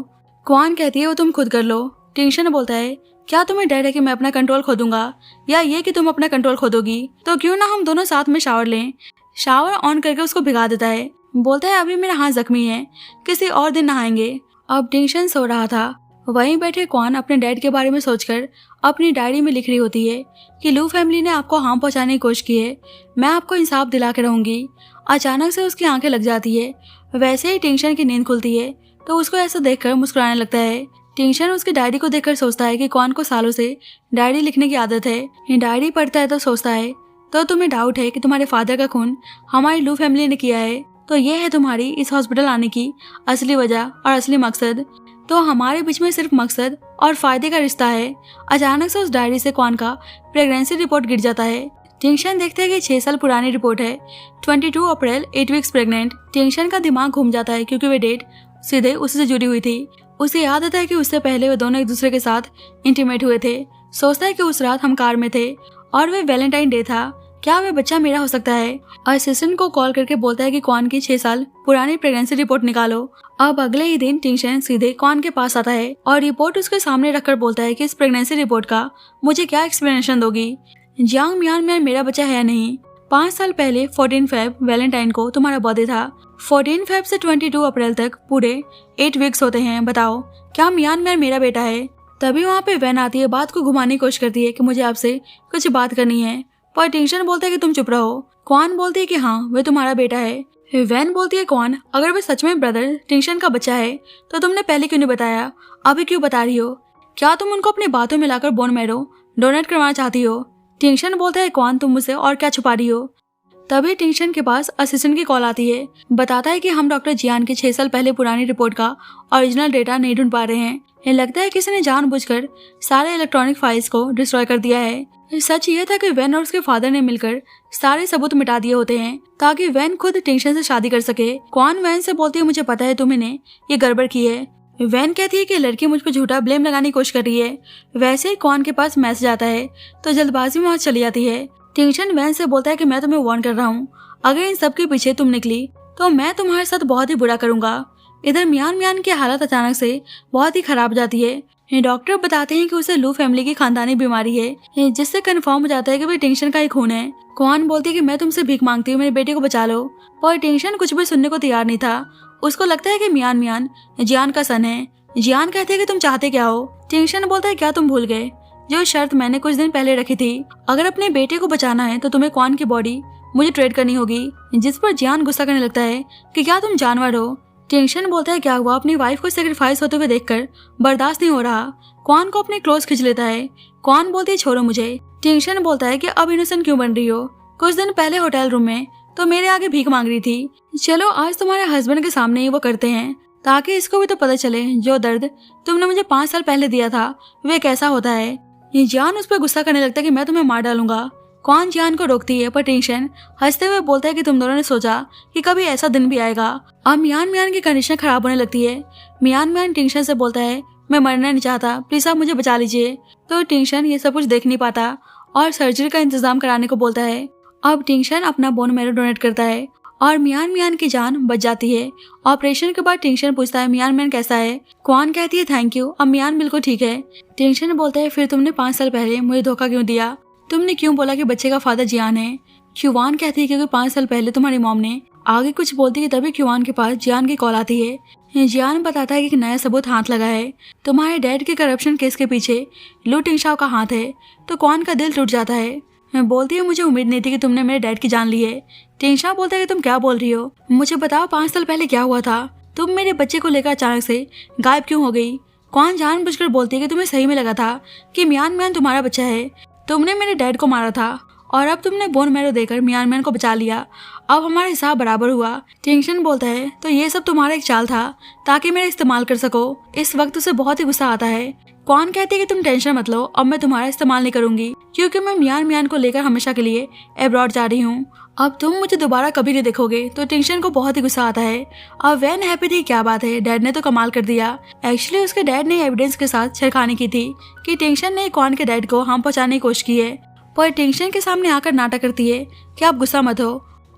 क्वान कहती है वो तुम खुद कर लो। टिंगशन बोलता है क्या तुम्हें डर है कि मैं अपना कंट्रोल खो दूंगा या ये कि तुम अपना कंट्रोल खो दोगी, तो क्यों ना हम दोनों साथ में शावर लें। शावर ऑन करके उसको भिगा देता है। बोलता है अभी मेरा हाथ जख्मी है, किसी और दिन नहाएंगे। अब टिंगशन सो रहा था, वहीं बैठे क्वान अपने डैड के बारे में सोचकर अपनी डायरी में लिख रही होती है कि लू फैमिली ने आपको हार्म पहुंचाने की कोशिश की है, मैं आपको इंसाफ दिला के रहूंगी। अचानक से उसकी आंखें लग जाती है। वैसे ही टिंगशन की नींद खुलती है तो उसको ऐसा देखकर मुस्कुराने लगता है। टिंगशन उसकी डायरी को देखकर सोचता है कि क्वान को सालों से डायरी लिखने की आदत है। ये डायरी पढ़ता है तो सोचता है तो तुम्हें डाउट है कि तुम्हारे फादर का खून हमारी लू फैमिली ने किया है, तो ये है तुम्हारी इस हॉस्पिटल आने की असली वजह और असली मकसद। तो हमारे बीच में सिर्फ मकसद और फायदे का रिश्ता है। अचानक से उस डायरी से क्वान का प्रेगनेंसी रिपोर्ट गिर जाता है। टेंशन देखते हैं कि 6 साल पुरानी रिपोर्ट है। 22 अप्रैल 8 वीक्स प्रेग्नेंट। टेंशन का दिमाग घूम जाता है क्योंकि वे डेट सीधे उससे जुड़ी हुई थी। उसे याद आता है कि उससे पहले वे दोनों एक दूसरे के साथ इंटीमेट हुए थे। सोचता है कि उस रात हम कार में थे और वे वैलेंटाइन डे था। क्या वे बच्चा मेरा हो सकता है? असिस्टेंट को कॉल करके बोलता है कि कौन की 6 साल पुरानी प्रेगनेंसी रिपोर्ट निकालो। अब अगले ही दिन टेंशन सीधे कौन के पास आता है और रिपोर्ट उसके सामने रखकर बोलता है कि इस प्रेगनेंसी रिपोर्ट का मुझे क्या एक्सप्लेनेशन दोगी? जियांग मियान में मेरा बच्चा है नहीं। 5 साल पहले 14 फेब वैलेंटाइन को तुम्हारा बर्थडे था। 14 फेब से 22 अप्रैल तक पूरे 8 वीक्स होते हैं। बताओ क्या मियान में मेरा बेटा है? तभी वहाँ पे वैन आती है, बात को घुमाने की कोशिश करती है कि मुझे आपसे कुछ बात करनी है, पर टेंशन बोलता है कि तुम चुप रहो। क्वान बोलती है कि हाँ वे तुम्हारा बेटा है। वैन बोलती है क्वान अगर वे सच में ब्रदर टेंशन का बच्चा है तो तुमने पहले क्यों नहीं बताया? अभी क्यों बता रही हो? क्या तुम उनको अपनी बातों में लाकर बोन मैरो डोनेट करवाना चाहती हो? टेंशन बोलता है क्वान तुम मुझसे और क्या छुपा रही हो? तभी टेंशन के पास असिस्टेंट की कॉल आती है। बताता है कि हम डॉक्टर जियान की 6 साल पहले पुरानी रिपोर्ट का ओरिजिनल डेटा नहीं ढूंढ पा रहे हैं। लगता है किसी ने जानबूझकर सारे इलेक्ट्रॉनिक फाइल्स को डिस्ट्रॉय कर दिया है। सच ये था कि वैन और उसके फादर ने मिलकर सारे सबूत मिटा दिए होते हैं ताकि वैन खुद टेंशन से शादी कर सके। क्वान वैन से बोलती है मुझे पता है तुमने ये गड़बड़ की है। वैन कहती है कि लड़की मुझ पर झूठा ब्लेम लगाने की कोशिश कर रही है। वैसे ही क्वान के पास मैसेज आता है तो जल्दबाजी में वहाँ चली जाती है। टेंशन वैन से बोलता है कि मैं तुम्हें वार्न कर रहा हूँ, अगर इन सब के पीछे तुम निकली तो मैं तुम्हारे साथ बहुत ही बुरा करूंगा। इधर मियान की हालत अचानक से बहुत ही खराब हो जाती है। डॉक्टर बताते हैं कि उसे लू फैमिली की खानदानी बीमारी है जिससे कंफर्म हो जाता है कि वे टेंशन का ही खून है। क्वान बोलती है कि मैं तुमसे भीख मांगती हूँ, मेरे बेटे को बचा लो, पर टेंशन कुछ भी सुनने को तैयार नहीं था। उसको लगता है कि मियान जियान का सन है। जियान कहते हैं कि तुम चाहते क्या हो? टेंशन बोलता है क्या तुम भूल गए जो शर्त मैंने कुछ दिन पहले रखी थी? अगर अपने बेटे को बचाना है तो तुम्हें क्वान की बॉडी मुझे ट्रेड करनी होगी। जिस पर जियान गुस्सा करने लगता है कि क्या तुम जानवर हो? टेंशन बोलता है क्या हुआ? अपनी वाइफ को सेक्रीफाइस होते हुए देखकर बर्दाश्त नहीं हो रहा। क्वान को अपने क्लोज खींच लेता है। क्वान बोलती है छोड़ो मुझे। टेंशन बोलता है कि अब इनोसेंट क्यों बन रही हो? कुछ दिन पहले होटल रूम में तो मेरे आगे भीख मांग रही थी। चलो आज तुम्हारे हस्बैंड के सामने ही वो करते हैं ताकि इसको भी तो पता चले जो दर्द तुमने मुझे 5 साल पहले दिया था वे कैसा होता है। जियान उस पर गुस्सा करने लगता है कि मैं तुम्हें मार डालूंगा। क्वान जियान को रोकती है पर टेंशन हंसते हुए बोलता है कि तुम दोनों ने सोचा कि कभी ऐसा दिन भी आएगा। अब मियान की कंडीशन खराब होने लगती है। मियान टेंशन से बोलता है मैं मरना नहीं चाहता, प्लीज आप मुझे बचा लीजिए। तो टेंशन ये सब कुछ देख नहीं पाता और सर्जरी का इंतजाम कराने को बोलता है। अब टेंशन अपना बोन मैरो डोनेट करता है और मियान की जान बच जाती है। ऑपरेशन के बाद टेंशन पूछता है मियान कैसा है? क्वान कहती है थैंक यू, अब मियान बिल्कुल ठीक है। टेंशन बोलता है फिर तुमने 5 साल पहले मुझे धोखा क्यों दिया? तुमने क्यों बोला कि बच्चे का फादर जियान है? क्यूवान कहती है क्योंकि 5 साल पहले तुम्हारी मॉम ने आगे कुछ बोलती है तभी क्यूवान के पास जियान की कॉल आती है। जियान बताता है कि एक नया सबूत हाथ लगा है, तुम्हारे डैड के करप्शन केस के पीछे लू टिंगशाओ का हाथ है। तो क्वान का दिल टूट जाता है। बोलती है मुझे उम्मीद नहीं थी कि तुमने मेरे डैड की जान ली है। टिंगशाओ बोलता है कि तुम क्या बोल रही हो? मुझे बताओ 5 साल पहले क्या हुआ था? तुम मेरे बच्चे को लेकर अचानक से गायब क्यों हो गई? क्वान जानबूझकर बोलती है कि तुम्हें सही में लगा था कि मियान तुम्हारा बच्चा है। तुमने मेरे डैड को मारा था और अब तुमने बोन मैरो देकर मियान को बचा लिया। अब हमारा हिसाब बराबर हुआ। टेंशन बोलता है तो ये सब तुम्हारा एक चाल था ताकि मेरा इस्तेमाल कर सको। इस वक्त उसे बहुत ही गुस्सा आता है। क्वान कहती है कि तुम टेंशन मत लो, अब मैं तुम्हारा इस्तेमाल नहीं करूंगी क्योंकि मैं मियान को लेकर हमेशा के लिए अब्रॉड जा रही हूँ। अब तुम मुझे दोबारा कभी नहीं देखोगे। तो टेंशन को बहुत ही गुस्सा आता है। अब वैन हैप्पी थी, क्या बात है, डैड ने तो कमाल कर दिया। एक्चुअली उसके डैड ने एविडेंस के साथ छेड़खानी की थी कि टेंशन ने क्वान के डैड को हार्म पहुंचाने की कोशिश की है, पर टेंशन के सामने आकर नाटक करती है कि आप गुस्सा मत हो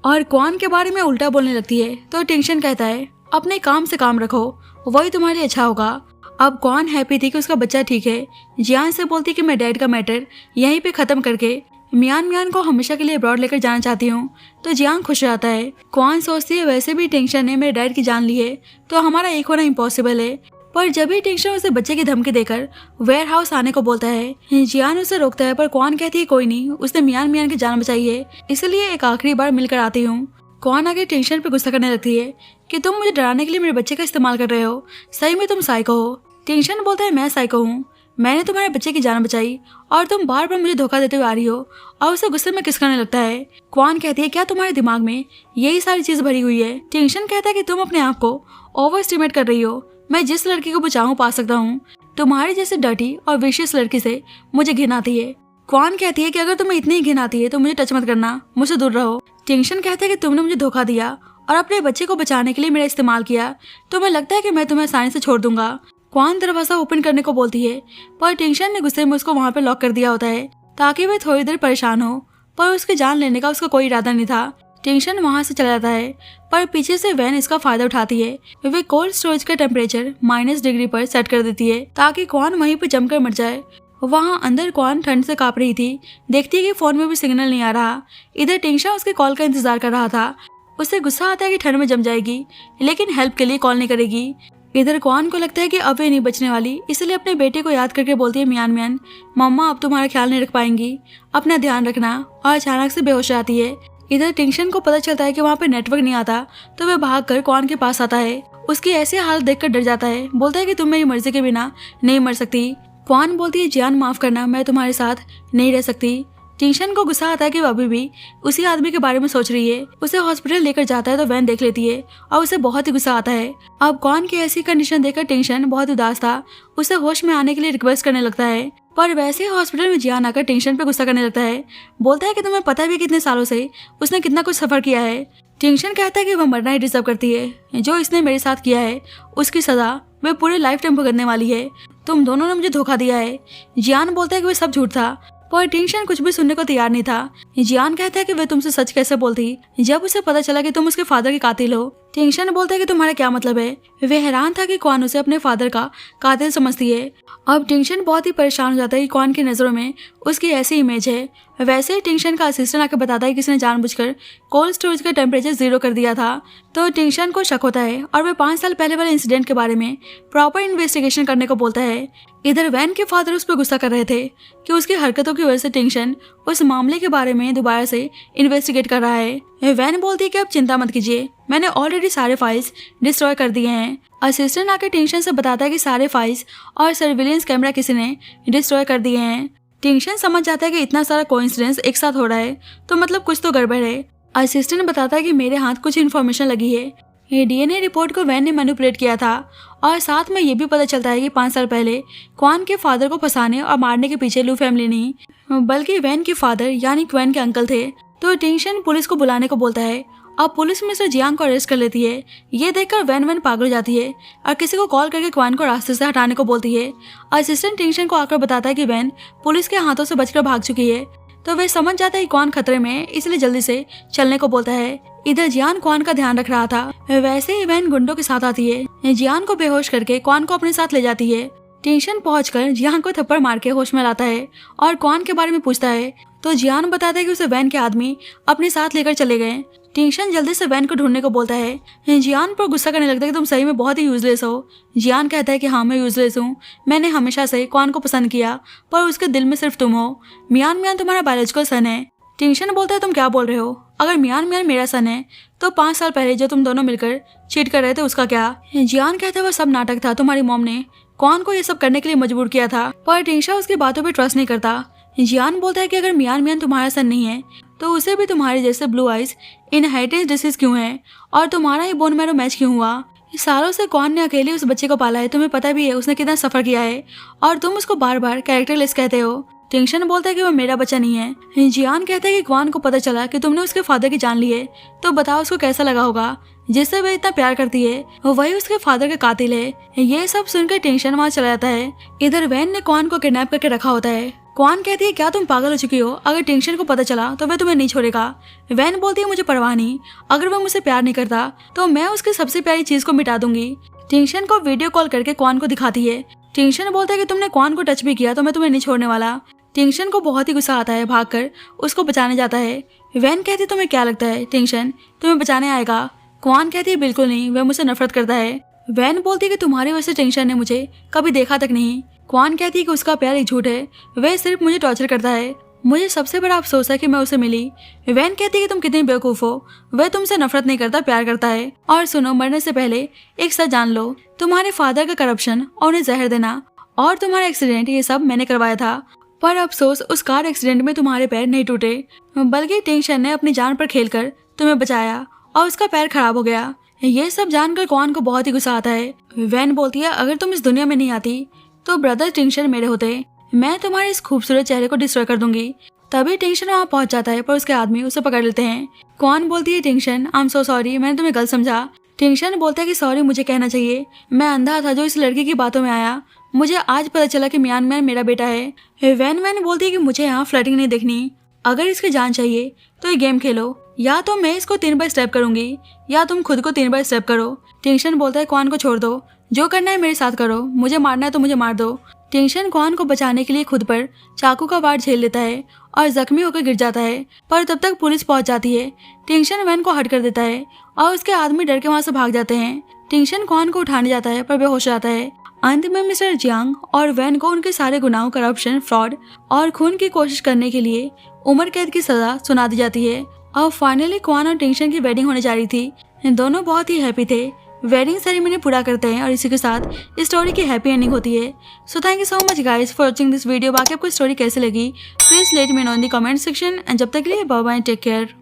और क्वान के बारे में उल्टा बोलने लगती है। तो टेंशन कहता है अपने काम से काम रखो, वही तुम्हारे लिए अच्छा होगा। अब क्वान हैप्पी थी कि उसका बच्चा ठीक है। जियान से बोलती कि मैं डैड का मैटर यहीं पे खत्म करके मियान को हमेशा के लिए अब्रॉड लेकर जाना चाहती हूँ। तो जियान खुश हो जाता है। क्वान सोचती है वैसे भी टेंशन ने मेरे डैड की जान ली है तो हमारा एक होना इम्पॉसिबल है। पर जब भी टेंशन उसे बच्चे की धमकी देकर वेयर हाउस आने को बोलता है, जियान उसे रोकता है पर क्वान कहती है कोई नहीं, उसने मियान की जान बचाई है, इसलिए एक आखिरी बार मिलकर आती हूँ। क्वान आगे टेंशन पे गुस्सा करने लगती है कि तुम मुझे डराने के लिए मेरे बच्चे का इस्तेमाल कर रहे हो, सही में तुम साइको हो। टेंशन बोलता है मैं साइको हूँ, मैंने तुम्हारे बच्चे की जान बचाई और तुम बार बार मुझे धोखा देते हुए आ रही हो। और उसे गुस्से में किस करने लगता है। क्वान कहती है क्या तुम्हारे दिमाग में यही सारी चीज भरी हुई है? टेंशन कहता है कि तुम अपने आप को ओवर एस्टिमेट कर रही हो, मैं जिस लड़की को बचाऊं पा सकता हूँ, तुम्हारी जैसे डर्टी और विशियस लड़की से मुझे घिन आती है। क्वान कहती है कि अगर तुम्हें इतनी घिन आती है तो मुझे टच मत करना, मुझसे दूर रहो। टेंशन कहता है कि तुमने मुझे धोखा दिया और अपने बच्चे को बचाने के लिए मेरा इस्तेमाल किया, तो मैं लगता है कि मैं तुम्हें आसानी से छोड़ दूंगा। क्वान दरवाजा ओपन करने को बोलती है, पर टेंशन ने गुस्से में उसको वहाँ पे लॉक कर दिया होता है ताकि वह थोड़ी देर परेशान हो, पर उसकी जान लेने का उसका कोई इरादा नहीं था। टेंशन वहाँ से चला जाता है, पर पीछे से वैन इसका फायदा उठाती है। वे कोल्ड स्टोरेज का टेम्परेचर -डिग्री पर सेट कर देती है ताकि क्वान वहीं पर जमकर मर जाए। वहाँ अंदर क्वान ठंड से कांप रही थी, देखती है कि फोन में भी सिग्नल नहीं आ रहा। इधर टेंशन उसके कॉल का इंतजार कर रहा था। उसे गुस्सा आता है कि ठंड में जम जाएगी, लेकिन हेल्प के लिए कॉल नहीं करेगी। इधर क्वान को लगता है कि अब वे नहीं बचने वाली, इसलिए अपने बेटे को याद करके बोलती है, मियान मियान, मम्मा अब तुम्हारा ख्याल नहीं रख पाएंगी, अपना ध्यान रखना। और अचानक से बेहोश आती है। इधर टेंशन को पता चलता है कि वहाँ पे नेटवर्क नहीं आता, तो वह भागकर क्वान के पास आता है। उसकी ऐसी हालत देखकर डर जाता है, बोलता है कि तुम मेरी मर्जी के बिना नहीं मर सकती। क्वान बोलती है, जियान माफ करना, मैं तुम्हारे साथ नहीं रह सकती। टेंशन को गुस्सा आता है कि वो अभी भी उसी आदमी के बारे में सोच रही है। उसे हॉस्पिटल लेकर जाता है तो वैन देख लेती है और उसे बहुत ही गुस्सा आता है। अब क्वान की ऐसी कंडीशन देखकर टेंशन बहुत उदास था, उसे होश में आने के लिए रिक्वेस्ट करने लगता है, पर वैसे ही हॉस्पिटल में जियान आकर टेंशन पे गुस्सा करने लगता है। बोलता है कि तुम्हें पता भी कितने सालों से उसने कितना कुछ सफर किया है। टेंशन कहता है कि वह मरना ही डिजर्व करती है, जो इसने मेरे साथ किया है उसकी सजा वह पूरे लाइफ टाइम भुगतने वाली है। तुम दोनों ने मुझे धोखा दिया है। जियान बोलता है कि वह सब झूठ था, पर टेंशन कुछ भी सुनने को तैयार नहीं था। जियान कहता है कि वह तुमसे सच कैसे बोलती जब उसे पता चला कि तुम उसके फादर के कातिल हो। टेंशन बोलता है कि तुम्हारा क्या मतलब है। वह हैरान था कि क्वान उसे अपने फादर का कातिल समझती है। अब टेंशन बहुत ही परेशान हो जाता है कि क्वान की नजरों में उसकी ऐसी इमेज है। वैसे ही टेंशन का असिस्टेंट आकर बताता है कि किसने जानबूझकर कोल्ड स्टोरेज का टेम्परेचर 0 कर दिया था। तो टेंशन को शक होता है और वह 5 साल पहले वाले इंसिडेंट के बारे में प्रॉपर इन्वेस्टिगेशन करने को बोलता है। इधर वैन के फादर उस पर गुस्सा कर रहे थे कि उसकी हरकतों की वजह से टेंशन उस मामले के बारे में दोबारा से इन्वेस्टिगेट कर रहा है। वैन बोलती है कि अब चिंता मत कीजिए, मैंने ऑलरेडी सारे फाइल्स डिस्ट्रॉय कर दिए हैं। असिस्टेंट आकर टेंशन से बताता है कि सारे फाइल्स और सर्विलेंस कैमरा किसी ने डिस्ट्रॉय कर दिए हैं। टेंशन समझ जाता है कि इतना सारा कोइंसिडेंस एक साथ हो रहा है, तो मतलब कुछ तो गड़बड़ है। असिस्टेंट बताता है कि मेरे हाथ कुछ इन्फॉर्मेशन लगी है। ये डीएनए रिपोर्ट को वैन ने मैनिपुलेट किया था और साथ में ये भी पता चलता है कि 5 साल पहले क्वान के फादर को फंसाने और मारने के पीछे लू फैमिली नहीं बल्कि वैन के फादर यानी क्वेन के अंकल थे। तो टेंशन पुलिस को बुलाने को बोलता है। अब पुलिस मिस्टर जियांग को अरेस्ट कर लेती है। ये देखकर वैन पागल हो जाती है और किसी को कॉल करके क्वान को रास्ते से हटाने को बोलती है। असिस्टेंट टेंशन को आकर बताता है कि वैन पुलिस के हाथों से बचकर भाग चुकी है। तो वे समझ जाता है कि क्वान खतरे में है, इसलिए जल्दी से चलने को बोलता है। इधर जियान क्वान का ध्यान रख रहा था। वैसे ही वैन गुंडों के साथ आती है। जियान को बेहोश करके क्वान को अपने साथ ले जाती है। टेंशन पहुंचकर जियान को थप्पड़ मार के होश में लाता है और क्वान के बारे में पूछता है। तो जियान बताता है कि उसे वैन के आदमी अपने साथ लेकर चले गए। टेंशन जल्दी से वैन को ढूंढने को बोलता है। जियान पर गुस्सा करने लगता है कि तुम सही में बहुत ही यूजलेस हो। जियान कहता है कि हाँ मैं यूजलेस हूँ, मैंने हमेशा से क्वान को पसंद किया, पर उसके दिल में सिर्फ तुम हो। मियान मियान तुम्हारा बायोलॉजिकल सन है। टेंशन बोलता है तुम क्या बोल रहे हो, अगर मियान मियान मेरा सन है तो 5 साल पहले जो तुम दोनों मिलकर चीट कर रहे थे उसका क्या। जियान कहता है वो सब नाटक था, तुम्हारी मॉम ने क्वान को ये सब करने के लिए मजबूर किया था, पर टेंशन उसकी बातों पर ट्रस्ट नहीं करता। जियान बोलता है कि अगर मियान मियान तुम्हारा सन नहीं है तो उसे भी तुम्हारे जैसे ब्लू आइज इनहेरिटेंस डिसीज क्यों है और तुम्हारा ही बोन मैरो मैच क्यों हुआ। सालों से क्वान ने अकेले उस बच्चे को पाला है, तुम्हें पता भी है उसने कितना सफर किया है और तुम उसको बार बार कैरेक्टरलेस कहते हो। टेंशन बोलता है कि वो मेरा बच्चा नहीं है। जियान कहता है कि क्वान को पता चला कि तुमने उसके फादर की जान ली है, तो बताओ उसको कैसा लगा होगा, जिससे वह इतना प्यार करती है वही उसके फादर का कातिल है। ये सब सुनकर टेंशन वहाँ चला जाता है। इधर वैन ने क्वान को किडनैप करके रखा होता है। क्वान कहती है क्या तुम पागल हो चुकी हो, अगर टेंशन को पता चला तो वह तुम्हें नहीं छोड़ेगा। वैन बोलती है मुझे परवाह नहीं, अगर वह मुझसे प्यार नहीं करता तो मैं उसकी सबसे प्यारी चीज को मिटा दूंगी। टेंशन को वीडियो कॉल करके क्वान को दिखाती है। टेंशन बोलता है कि तुमने क्वान को टच भी किया तो मैं तुम्हें नहीं छोड़ने वाला। टेंशन को बहुत ही गुस्सा आता है, भागकर उसको बचाने जाता है। वैन कहती है तुम्हें क्या लगता है टेंशन तुम्हें बचाने आएगा। क्वान कहती है बिल्कुल नहीं, वह मुझसे नफरत करता है। वैन बोलती है कि तुम्हारी वजह से टेंशन ने मुझे कभी देखा तक नहीं। क्वान कहती है कि उसका प्यार एक झूठ है, वह सिर्फ मुझे टॉर्चर करता है। मुझे सबसे बड़ा अफसोस है कि मैं उसे मिली। वैन कहती है कि तुम कितनी बेवकूफ हो, वह तुमसे नफरत नहीं करता, प्यार करता है। और सुनो, मरने से पहले एक सच जान लो, तुम्हारे फादर का करप्शन और उन्हें जहर देना और तुम्हारा एक्सीडेंट ये सब मैंने करवाया था। पर अफसोस उस कार एक्सीडेंट में तुम्हारे पैर नहीं टूटे, बल्कि टेंशन ने अपनी जान पर खेलकर तुम्हें बचाया और उसका पैर खराब हो गया। ये सब जानकर क्वान को बहुत ही गुस्सा आता है। वैन बोलती है अगर तुम इस दुनिया में नहीं आती तो ब्रदर टेंशन मेरे होते। मैं तुम्हारे इस खूबसूरत चेहरे को डिस्ट्रॉय कर दूंगी। तभी टेंशन वहाँ पहुंच जाता है पर उसके आदमी उसे पकड़ लेते हैं। क्वान बोलती है tension I am so sorry, मैंने तुम्हें गलत समझा। टेंशन बोलता है कि सॉरी मुझे कहना चाहिए, मैं अंधा था जो इस लड़की की बातों में आया, मुझे आज पता चला कि मियान मैन मेरा बेटा है। वैन बोलती है कि मुझे यहाँ फ्लर्टिंग नहीं देखनी, अगर इसकी जान चाहिए तो ये गेम खेलो, या तो मैं इसको 3 बार स्टेप करूंगी या तुम खुद को 3 बार स्टेप करो। टेंशन बोलता है क्वान को छोड़ दो, जो करना है मेरे साथ करो, मुझे मारना है तो मुझे मार दो। टेंशन क्वान को बचाने के लिए खुद पर चाकू का वार झेल लेता है और जख्मी होकर गिर जाता है, पर तब तक पुलिस पहुंच जाती है। टेंशन वैन को हट कर देता है और उसके आदमी डर के वहां से भाग जाते हैं। टेंशन क्वान को उठाने जाता है पर बेहोश जाता है। अंत में मिस्टर जियांग और वैन को उनके सारे गुनाहों, करप्शन, फ्रॉड और खून की कोशिश करने के लिए उम्र कैद की सजा सुना दी जाती है। और फाइनली क्वान और टेंशन की वेडिंग होने जा रही थी। दोनों बहुत ही हैप्पी थे। वेडिंग सेरेमनी पूरा करते हैं और इसी के साथ इस स्टोरी की हैप्पी एंडिंग होती है। So thank you so much guys for watching this video. बाकी आपको स्टोरी कैसे लगी please let me know in the comment section and जब तक के लिए बाय बाय, टेक केयर।